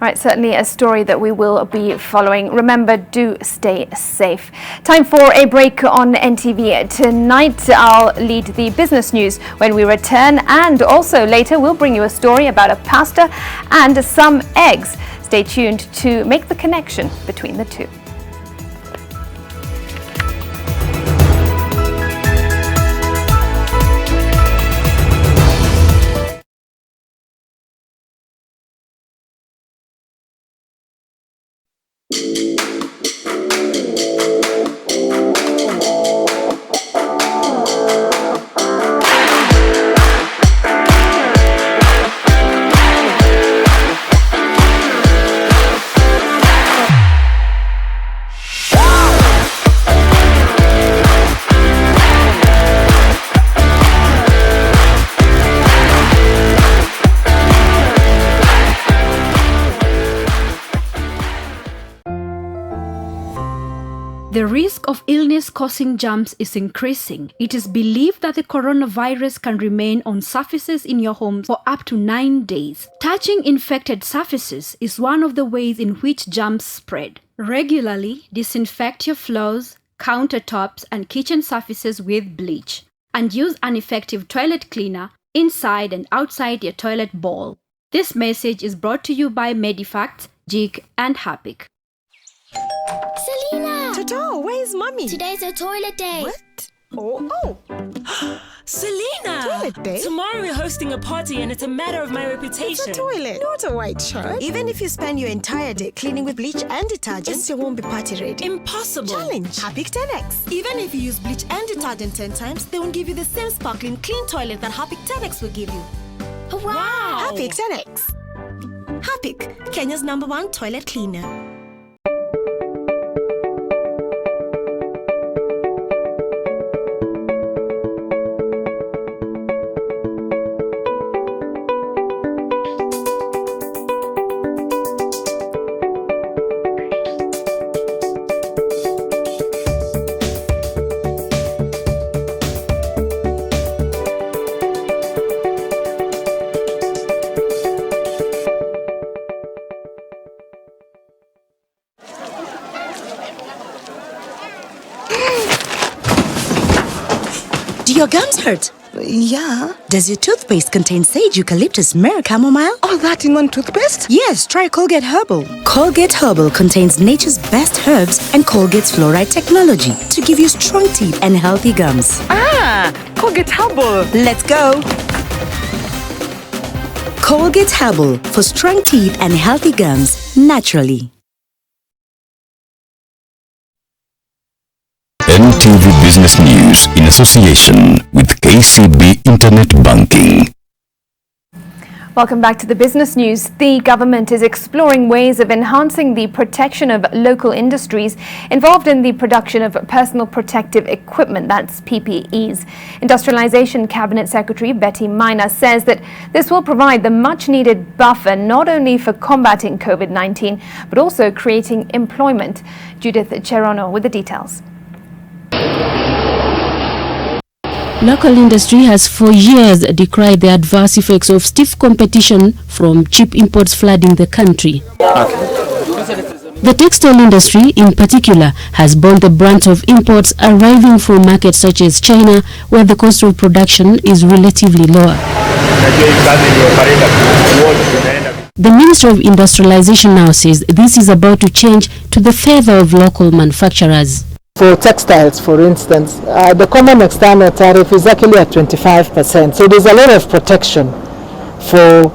Right, certainly a story that we will be following. Remember, do stay safe. Time for a break on NTV. Tonight, I'll lead the business news when we return, and also later we'll bring you a story about a pastor and some eggs. Stay tuned to make the connection between the two. The risk of illness-causing germs is increasing. It is believed that the coronavirus can remain on surfaces in your home for up to 9 days. Touching infected surfaces is one of the ways in which germs spread. Regularly disinfect your floors, countertops, and kitchen surfaces with bleach. And use an effective toilet cleaner inside and outside your toilet bowl. This message is brought to you by Medifacts, Jig, and Hapik. Selena! Toto, where's Mummy? Today's a toilet day. What? Oh. Selena! Toilet day? Tomorrow we're hosting a party and it's a matter of my reputation. It's a toilet, not a white shirt. Even if you spend your entire day cleaning with bleach and detergent, it still won't be party ready. Impossible. Challenge. Hapik 10X. Even if you use bleach and detergent 10 times, they won't give you the same sparkling clean toilet that Hapik 10X will give you. Wow! Hapik 10X. Hapik, Kenya's #1 toilet cleaner. Your gums hurt? Yeah. Does your toothpaste contain sage, eucalyptus, myrrh, chamomile? All that in one toothpaste? Yes, try Colgate Herbal. Colgate Herbal contains nature's best herbs and Colgate's fluoride technology to give you strong teeth and healthy gums. Ah, Colgate Herbal. Let's go. Colgate Herbal for strong teeth and healthy gums naturally. NTV Business News in association with KCB Internet Banking. Welcome back to the business news. The government is exploring ways of enhancing the protection of local industries involved in the production of personal protective equipment, that's PPEs. Industrialization Cabinet Secretary Betty Maina says that this will provide the much needed buffer not only for combating COVID-19 but also creating employment. Judith Cherono with the details. Local industry has for years decried the adverse effects of stiff competition from cheap imports flooding the country. The textile industry, in particular, has borne the brunt of imports arriving from markets such as China, where the cost of production is relatively lower. The Ministry of Industrialization now says this is about to change to the favor of local manufacturers. For textiles, for instance, the common external tariff is actually at 25%. So there's a lot of protection for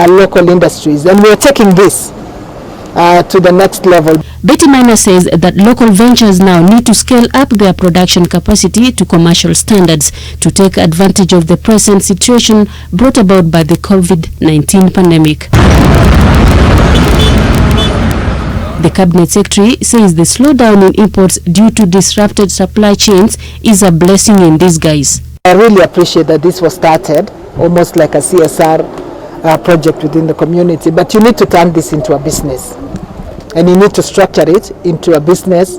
local industries, and we're taking this to the next level. Betty Maina says that local ventures now need to scale up their production capacity to commercial standards to take advantage of the present situation brought about by the COVID-19 pandemic. The Cabinet Secretary says the slowdown in imports due to disrupted supply chains is a blessing in disguise. I really appreciate that this was started almost like a CSR project within the community, but you need to turn this into a business, and you need to structure it into a business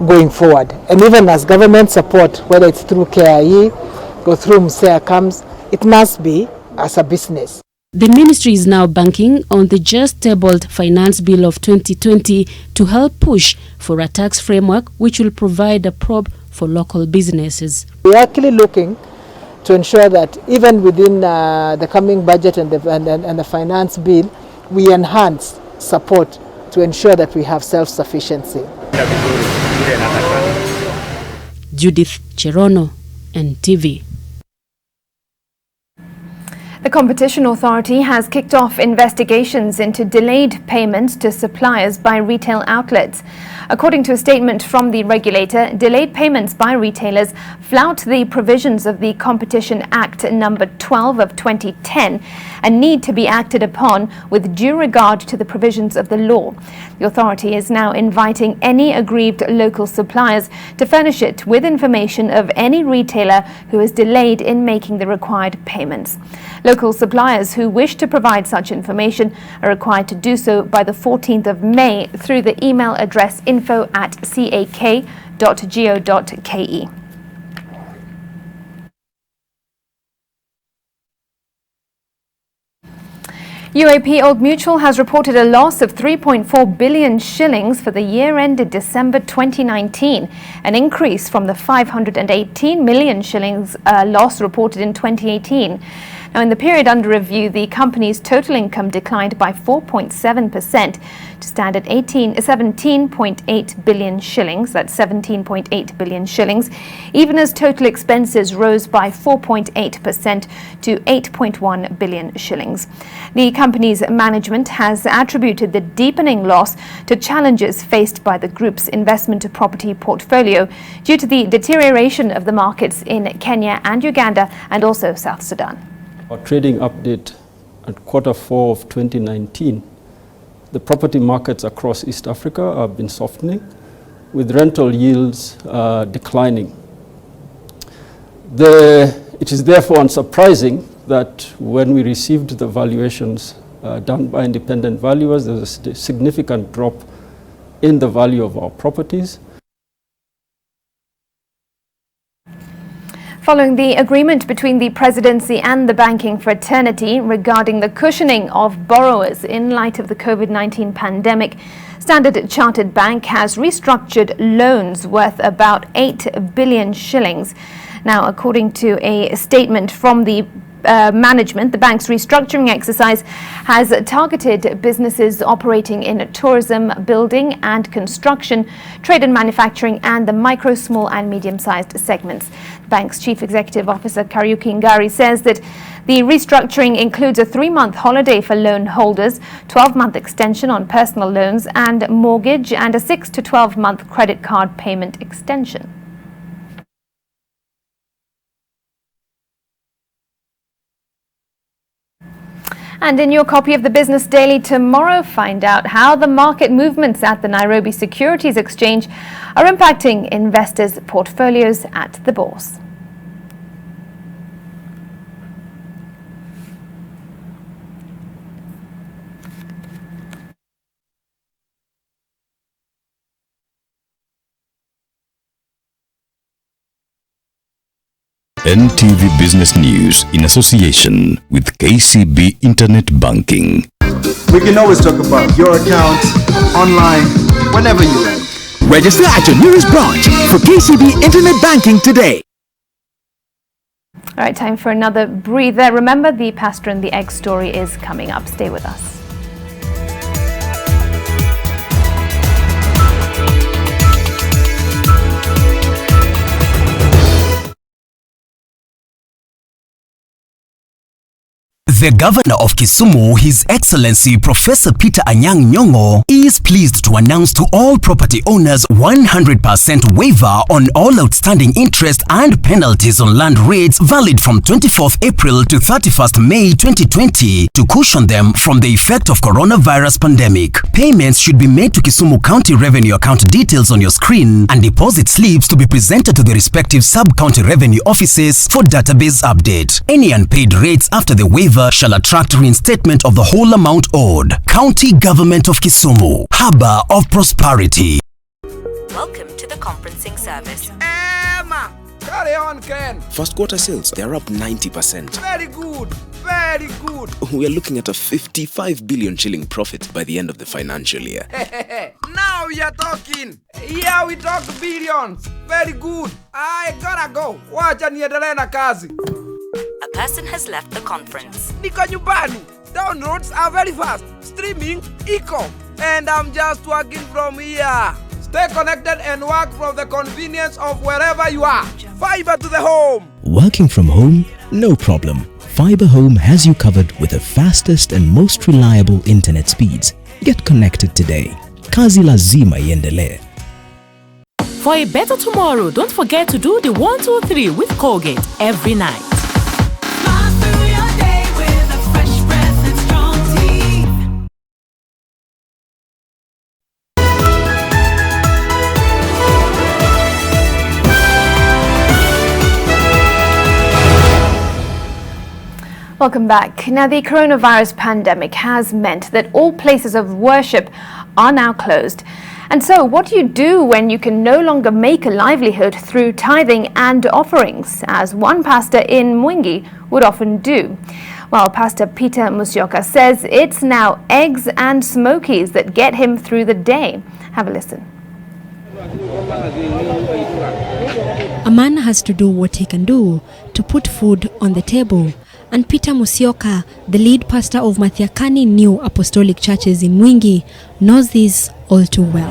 going forward. And even as government support, whether it's through KIE, go through MSEA comes, it must be as a business. The ministry is now banking on the just-tabled Finance Bill of 2020 to help push for a tax framework which will provide a probe for local businesses. We're actually looking to ensure that even within the coming budget and the Finance Bill, we enhance support to ensure that we have self-sufficiency. Judith Cherono, NTV. The Competition Authority has kicked off investigations into delayed payments to suppliers by retail outlets. According to a statement from the regulator, delayed payments by retailers flout the provisions of the Competition Act number 12 of 2010 and need to be acted upon with due regard to the provisions of the law. The authority is now inviting any aggrieved local suppliers to furnish it with information of any retailer who is delayed in making the required payments. Local suppliers who wish to provide such information are required to do so by the 14th of May through the email address info@cak.go.ke. UAP Old Mutual has reported a loss of 3.4 billion shillings for the year ended December 2019, an increase from the 518 million shillings loss reported in 2018. Now, in the period under review, the company's total income declined by 4.7% to stand at 17.8 billion shillings. That's 17.8 billion shillings, even as total expenses rose by 4.8% to 8.1 billion shillings. The company's management has attributed the deepening loss to challenges faced by the group's investment property portfolio due to the deterioration of the markets in Kenya and Uganda and also South Sudan. Our trading update at Q4 of 2019, the property markets across East Africa have been softening, with rental yields declining. It is therefore unsurprising that when we received the valuations done by independent valuers, there was a significant drop in the value of our properties. Following the agreement between the presidency and the banking fraternity regarding the cushioning of borrowers in light of the COVID-19 pandemic, Standard Chartered Bank has restructured loans worth about 8 billion shillings. Now, according to a statement from the management, the bank's restructuring exercise has targeted businesses operating in tourism, building and construction, trade and manufacturing, and the micro, small and medium-sized segments. The bank's Chief Executive Officer Kariuki Ngari says that the restructuring includes a 3-month holiday for loan holders, 12-month extension on personal loans and mortgage, and a 6 to 12-month credit card payment extension. And in your copy of the Business Daily tomorrow, find out how the market movements at the Nairobi Securities Exchange are impacting investors' portfolios at the bourse. NTV Business News in association with KCB Internet Banking. We can always talk about your account online whenever you like. Register at your nearest branch for KCB Internet Banking today. All right, time for another breather. Remember, the Pastor and the Egg story is coming up. Stay with us. The Governor of Kisumu, His Excellency Professor Peter Anyang' Nyong'o, is pleased to announce to all property owners 100% waiver on all outstanding interest and penalties on land rates valid from 24th April to 31st May 2020 to cushion them from the effect of coronavirus pandemic. Payments should be made to Kisumu County Revenue account details on your screen and deposit slips to be presented to the respective sub-county revenue offices for database update. Any unpaid rates after the waiver shall attract reinstatement of the whole amount owed. County Government of Kisumu, Harbour of Prosperity. Welcome to the conferencing service. Emma, carry on, Ken. First quarter sales, they're up 90%. Very good, very good. We are looking at a 55 billion shilling profit by the end of the financial year. Now we are talking. Here we talk billions. Very good. I gotta go. Wacha niendelee na kazi. A person has left the conference. Niko nyumbani. Downloads are very fast. Streaming, eco. And I'm just working from here. Stay connected and work from the convenience of wherever you are. Fiber to the home. Working from home? No problem. Fiber Home has you covered with the fastest and most reliable internet speeds. Get connected today. Kazi lazima iendelee. For a better tomorrow, don't forget to do the 1, 2, 3 with Colgate every night. Welcome back. Now, the coronavirus pandemic has meant that all places of worship are now closed. And so, what do you do when you can no longer make a livelihood through tithing and offerings, as one pastor in Mwingi would often do? Well, Pastor Peter Musyoka says it's now eggs and smokies that get him through the day. Have a listen. A man has to do what he can do to put food on the table. And Peter Musyoka, the lead pastor of Mathiakani New Apostolic Churches in Mwingi, knows this all too well.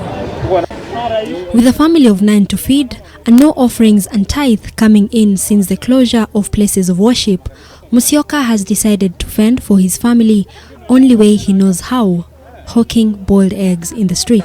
With a family of 9 to feed and no offerings and tithe coming in since the closure of places of worship, Musyoka has decided to fend for his family only way he knows how, hawking boiled eggs in the street.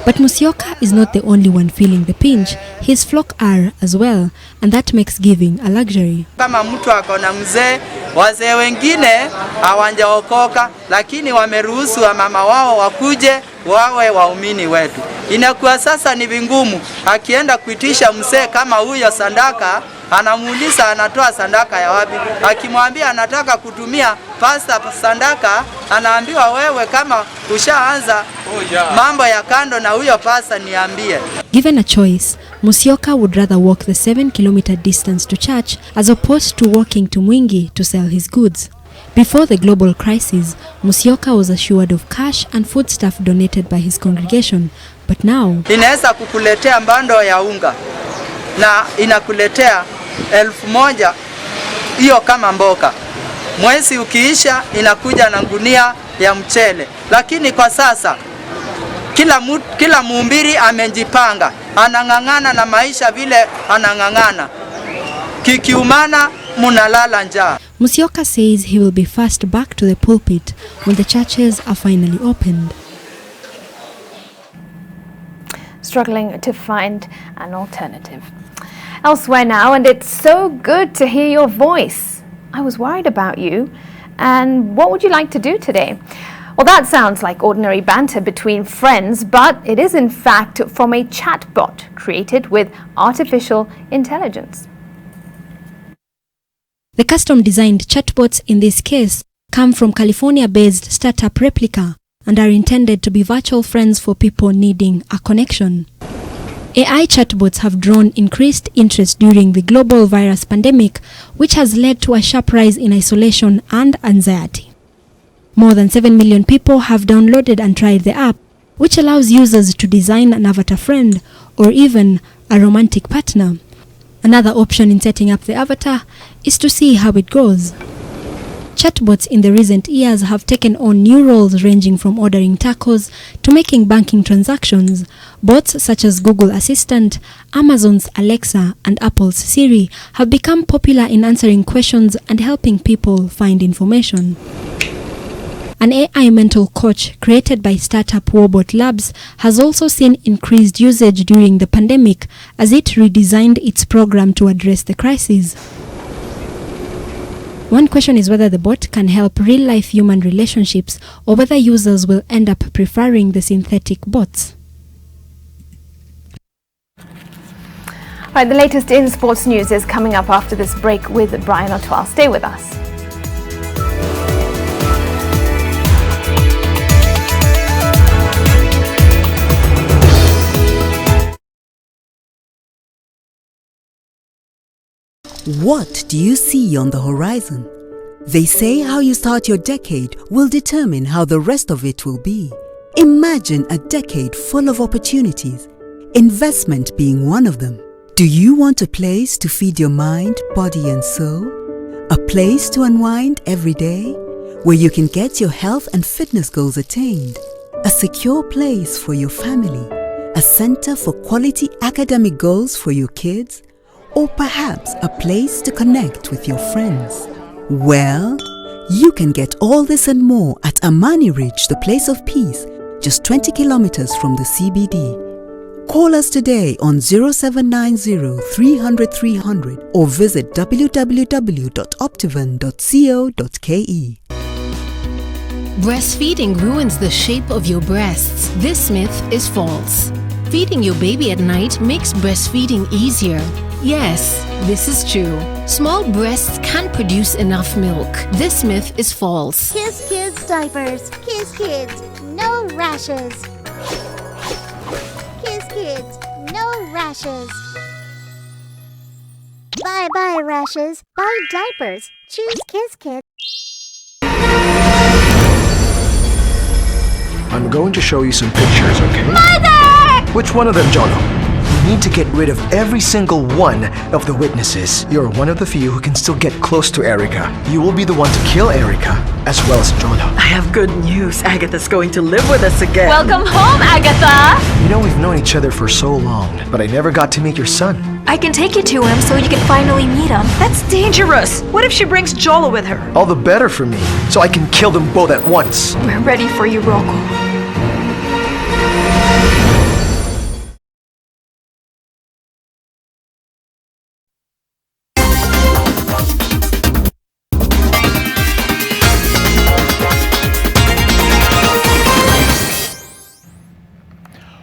But Musyoka is not the only one feeling the pinch. His flock are as well, and that makes giving a luxury. Kama mtu akona mzee, wazee wengine hawajaokoka, lakini wameruhusu wa mama wao wakuje wawe waumini wetu. Inakuwa sasa ni vingumu, akienda kuitisha mzee kama huyo sandaka, anamuuliza anatoa sandaka ya wapi. Akimwambia anataka kutumia pasta sandaka, anaambiwa wewe kama ushaanza mambo ya kando na huyo pasta niambie. Given a choice, Musyoka would rather walk the 7-kilometer distance to church as opposed to walking to Mwingi to sell his goods. Before the global crisis, Musyoka was assured of cash and foodstuff donated by his congregation, but now inaweza kukuletea mbando ya unga na inakuletea 1,000 hiyo kama mboka. Mwezi ukiisha inakuja na gunia ya mchele. Lakini kwa sasa kila muhubiri amejipanga, anang'ang'ana na maisha vile anang'ang'ana. Kikiumana munalala njaa. Musyoka says he will be fast back to the pulpit when the churches are finally opened. Struggling to find an alternative. Elsewhere now, and it's so good to hear your voice. I was worried about you. And what would you like to do today? Well, that sounds like ordinary banter between friends, but it is in fact from a chatbot created with artificial intelligence. The custom-designed chatbots in this case come from California-based startup Replica and are intended to be virtual friends for people needing a connection. AI chatbots have drawn increased interest during the global virus pandemic, which has led to a sharp rise in isolation and anxiety. More than 7 million people have downloaded and tried the app, which allows users to design an avatar friend or even a romantic partner. Another option in setting up the avatar is to see how it goes. Chatbots in the recent years have taken on new roles ranging from ordering tacos to making banking transactions. Bots such as Google Assistant, Amazon's Alexa, and Apple's Siri have become popular in answering questions and helping people find information. An AI mental coach created by startup Wobot Labs has also seen increased usage during the pandemic as it redesigned its program to address the crisis. One question is whether the bot can help real-life human relationships or whether users will end up preferring the synthetic bots. Right, the latest in sports news is coming up after this break with Brian Otwal. Stay with us. What do you see on the horizon? They say how you start your decade will determine how the rest of it will be. Imagine a decade full of opportunities, investment being one of them. Do you want a place to feed your mind, body and soul? A place to unwind every day, where you can get your health and fitness goals attained? A secure place for your family? A center for quality academic goals for your kids? Or perhaps a place to connect with your friends? Well, you can get all this and more at Amani Ridge, the place of peace, just 20 kilometers from the CBD. Call us today on 0790 300 300 or visit www.optivan.co.ke. Breastfeeding ruins the shape of your breasts. This myth is false. Feeding your baby at night makes breastfeeding easier. Yes, this is true. Small breasts can't produce enough milk. This myth is false. Kiss Kids diapers. Kiss Kids, no rashes. Kiss Kids, no rashes. Bye-bye rashes. Buy diapers. Choose Kiss Kids. I'm going to show you some pictures, okay? Mother! Which one of them, Jono? You need to get rid of every single one of the witnesses. You're one of the few who can still get close to Erica. You will be the one to kill Erica, as well as Jono. I have good news. Agatha's going to live with us again. Welcome home, Agatha! You know we've known each other for so long, but I never got to meet your son. I can take you to him so you can finally meet him. That's dangerous. What if she brings Jolo with her? All the better for me, so I can kill them both at once. We're ready for you, Rocco.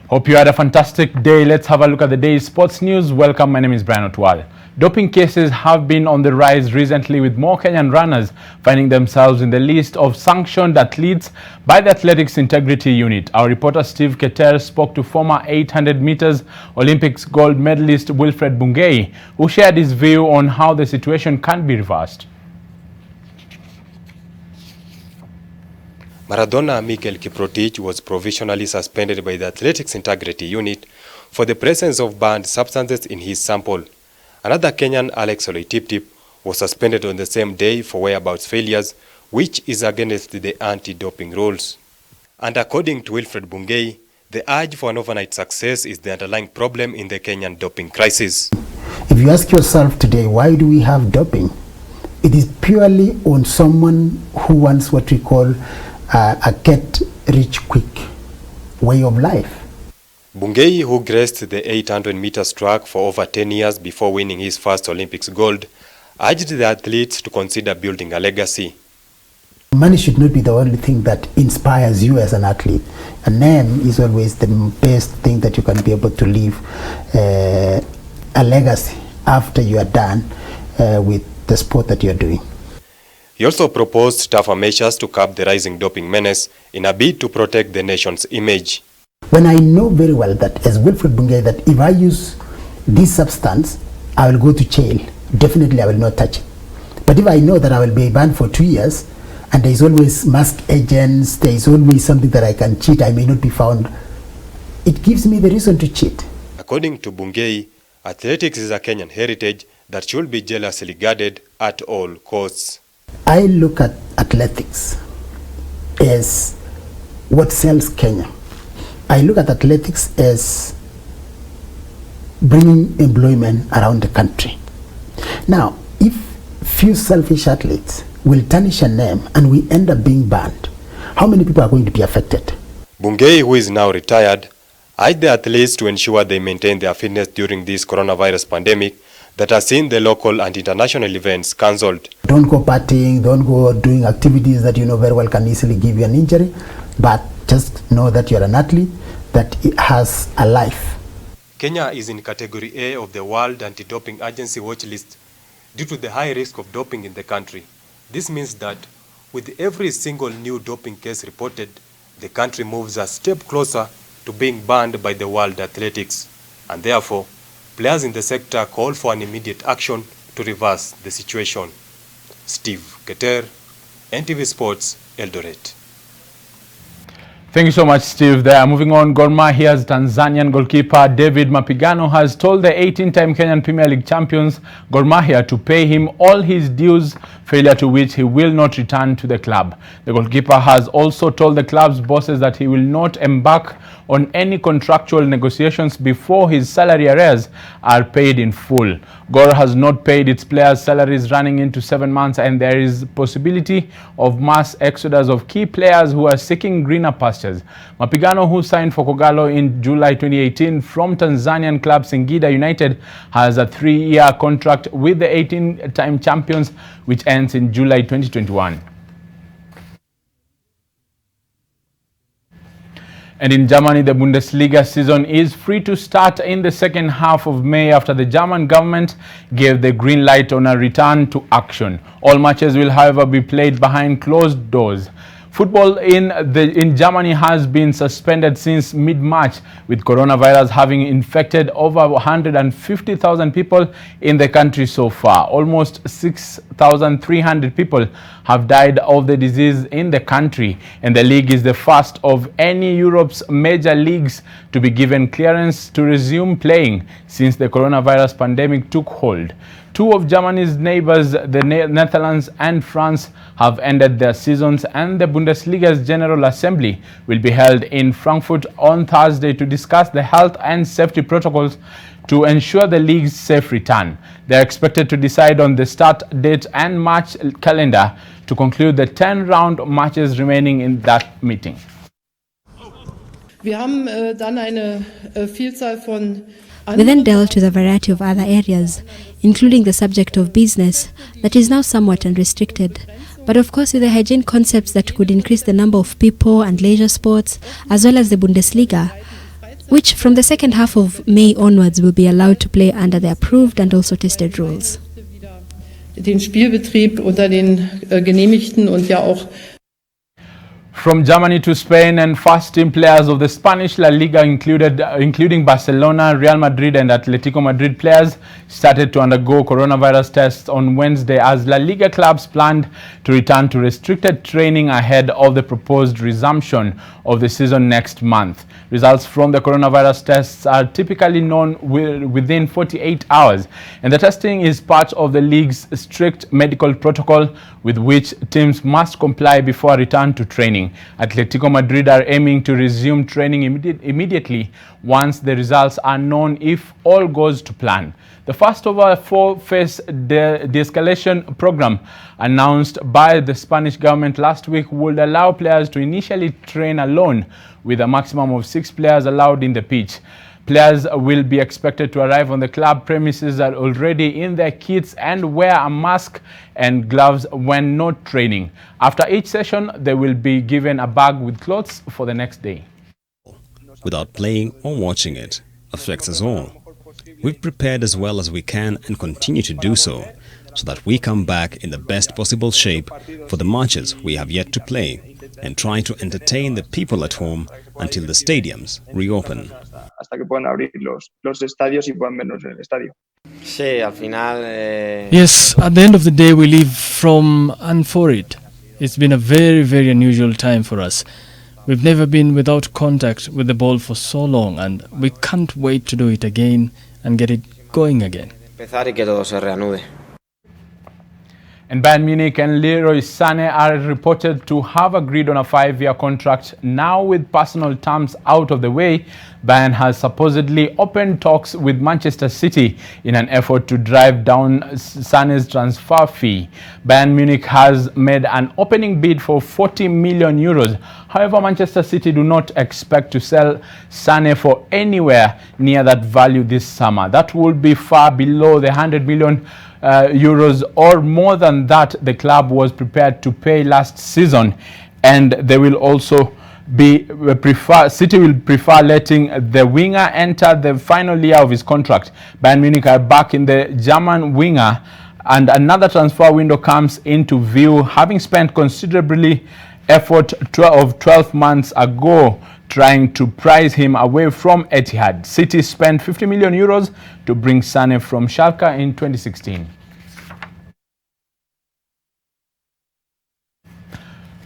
Hope you had a fantastic day. Let's have a look at the day's sports news. Welcome, my name is Brian Otwal. Doping cases have been on the rise recently, with more Kenyan runners finding themselves in the list of sanctioned athletes by the Athletics Integrity Unit. Our reporter Steve Keter spoke to former 800 meters Olympics gold medalist Wilfred Bungei, who shared his view on how the situation can be reversed. Maradona Mikel Kiprotich was provisionally suspended by the Athletics Integrity Unit for the presence of banned substances in his sample. Another Kenyan, Alex Oloitiptip, was suspended on the same day for whereabouts failures, which is against the anti-doping rules. And according to Wilfred Bungei, the urge for an overnight success is the underlying problem in the Kenyan doping crisis. If you ask yourself today, why do we have doping? It is purely on someone who wants what we call a get-rich-quick way of life. Bungei, who graced the 800-meter track for over 10 years before winning his first Olympics gold, urged the athletes to consider building a legacy. Money should not be the only thing that inspires you as an athlete. A name is always the best thing that you can be able to leave a legacy after you are done with the sport that you are doing. He also proposed tougher measures to curb the rising doping menace in a bid to protect the nation's image. When I know very well that as Wilfred Bungei, that if I use this substance, I will go to jail, definitely I will not touch it. But if I know that I will be banned for 2 years, and there is always mask agents, there is always something that I can cheat, I may not be found, it gives me the reason to cheat. According to Bungei, athletics is a Kenyan heritage that should be jealously guarded at all costs. I look at athletics as what sells Kenya. I look at athletics as bringing employment around the country. Now, if few selfish athletes will tarnish a name and we end up being banned, how many people are going to be affected? Bungei, who is now retired, urged the athletes to ensure they maintain their fitness during this coronavirus pandemic that has seen the local and international events cancelled. Don't go partying, don't go doing activities that you know very well can easily give you an injury, but just know that you're an athlete that has a life. Kenya is in category A of the World Anti-Doping Agency watch list due to the high risk of doping in the country. This means that with every single new doping case reported, the country moves a step closer to being banned by the World Athletics, and therefore, players in the sector call for an immediate action to reverse the situation. Steve Keter, NTV Sports, Eldoret. Thank you so much, Steve. There, moving on, Gor Mahia's Tanzanian goalkeeper David Mapigano has told the 18-time Kenyan Premier League champions Gor Mahia to pay him all his dues, failure to which he will not return to the club. The goalkeeper has also told the club's bosses that he will not embark on any contractual negotiations before his salary arrears are paid in full. Gor has not paid its players' salaries running into 7 months, and there is possibility of mass exodus of key players who are seeking greener pastures. Mapigano, who signed for Kogalo in July 2018 from Tanzanian club Singida United, has a 3-year contract with the 18-time champions, which ends in July 2021. And in Germany, the Bundesliga season is free to start in the second half of May after the German government gave the green light on a return to action. All matches will, however, be played behind closed doors. Football in Germany has been suspended since mid-March, with coronavirus having infected over 150,000 people in the country so far. Almost 6,300 people have died of the disease in the country, and the league is the first of any Europe's major leagues to be given clearance to resume playing since the coronavirus pandemic took hold. Two of Germany's neighbors, the Netherlands and France, have ended their seasons, and the Bundesliga's General Assembly will be held in Frankfurt on Thursday to discuss the health and safety protocols to ensure the league's safe return. They are expected to decide on the start date and match calendar to conclude the 10-round matches remaining in that meeting. Wir haben dann eine Vielzahl von We then delved to the variety of other areas, including the subject of business that is now somewhat unrestricted, but of course with the hygiene concepts that could increase the number of people and leisure sports, as well as the Bundesliga, which from the second half of May onwards will be allowed to play under the approved and also tested rules. Den Spielbetrieb unter den genehmigten und ja auch. From Germany to Spain, and first-team players of the Spanish La Liga, including Barcelona, Real Madrid and Atletico Madrid players, started to undergo coronavirus tests on Wednesday as La Liga clubs planned to return to restricted training ahead of the proposed resumption of the season next month. Results from the coronavirus tests are typically known within 48 hours, and the testing is part of the league's strict medical protocol with which teams must comply before return to training. training. Atletico Madrid are aiming to resume training immediately once the results are known if all goes to plan. The first of a four-phase de-escalation program announced by the Spanish government last week would allow players to initially train alone, with a maximum of 6 players allowed in the pitch. Players will be expected to arrive on the club premises already in their kits and wear a mask and gloves when not training. After each session, they will be given a bag with clothes for the next day. Without playing or watching it affects us all. We've prepared as well as we can and continue to do so that we come back in the best possible shape for the matches we have yet to play and try to entertain the people at home until the stadiums reopen. Hasta que puedan abrir los estadios y puedan vernos en el estadio. Sí, al final. Yes, at the end of the day, we live from and for it. It's been a very, very unusual time for us. We've never been without contact with the ball for so long, and we can't wait to do it again and get it going again. Empezar y que todo se reanude. And Bayern Munich and Leroy Sané are reported to have agreed on a 5-year contract. Now, with personal terms out of the way, Bayern has supposedly opened talks with Manchester City in an effort to drive down Sané's transfer fee. Bayern Munich has made an opening bid for 40 million euros. However, Manchester City do not expect to sell Sané for anywhere near that value this summer. That would be far below the 100 million euros or more than that the club was prepared to pay last season, and they will also City will prefer letting the winger enter the final year of his contract. Bayern Munich are back in the German winger, and another transfer window comes into view, having spent considerably effort of 12 months ago trying to prize him away from Etihad. City spent 50 million euros to bring Sané from Schalke in 2016.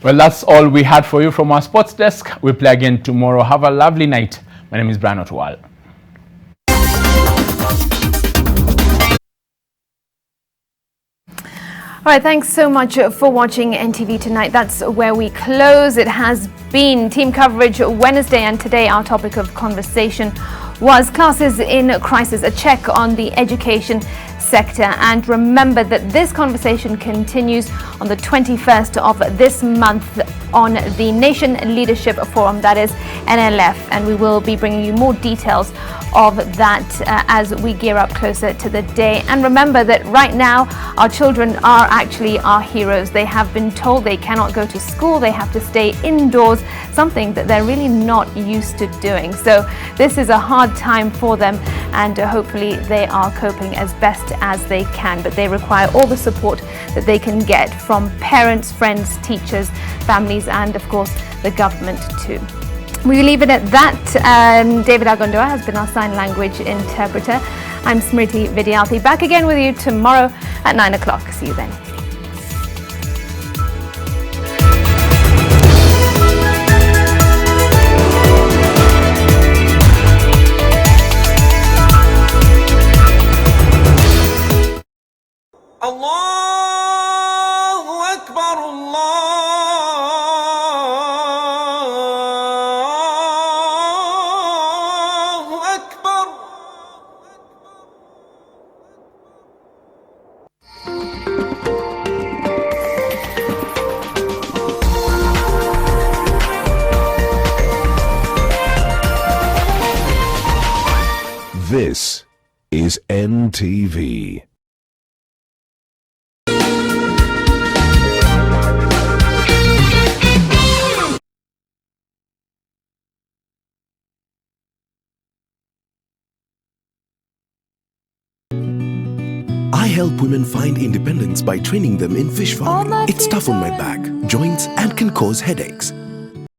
Well, that's all we had for you from our sports desk. We'll play again tomorrow. Have a lovely night. My name is Brian Otwal. All right, thanks so much for watching NTV tonight. That's where we close. It has been team coverage Wednesday, and today our topic of conversation was classes in crisis, a check on the education sector. And remember that this conversation continues on the 21st of this month on the Nation Leadership Forum, that is NLF, and we will be bringing you more details of that as we gear up closer to the day. And remember that right now our children are actually our heroes. They have been told they cannot go to school, they have to stay indoors, something that they're really not used to doing. So this is a hard time for them, and hopefully they are coping as best as they can, but they require all the support that they can get from parents, friends, teachers, families, and of course the government too. We leave it at that. David Agondua has been our sign language interpreter. I'm Smriti Vidyarthi, back again with you tomorrow at 9 o'clock. See you then. This is NTV. I help women find independence by training them in fish farming. It's tough on my back, joints, and can cause headaches.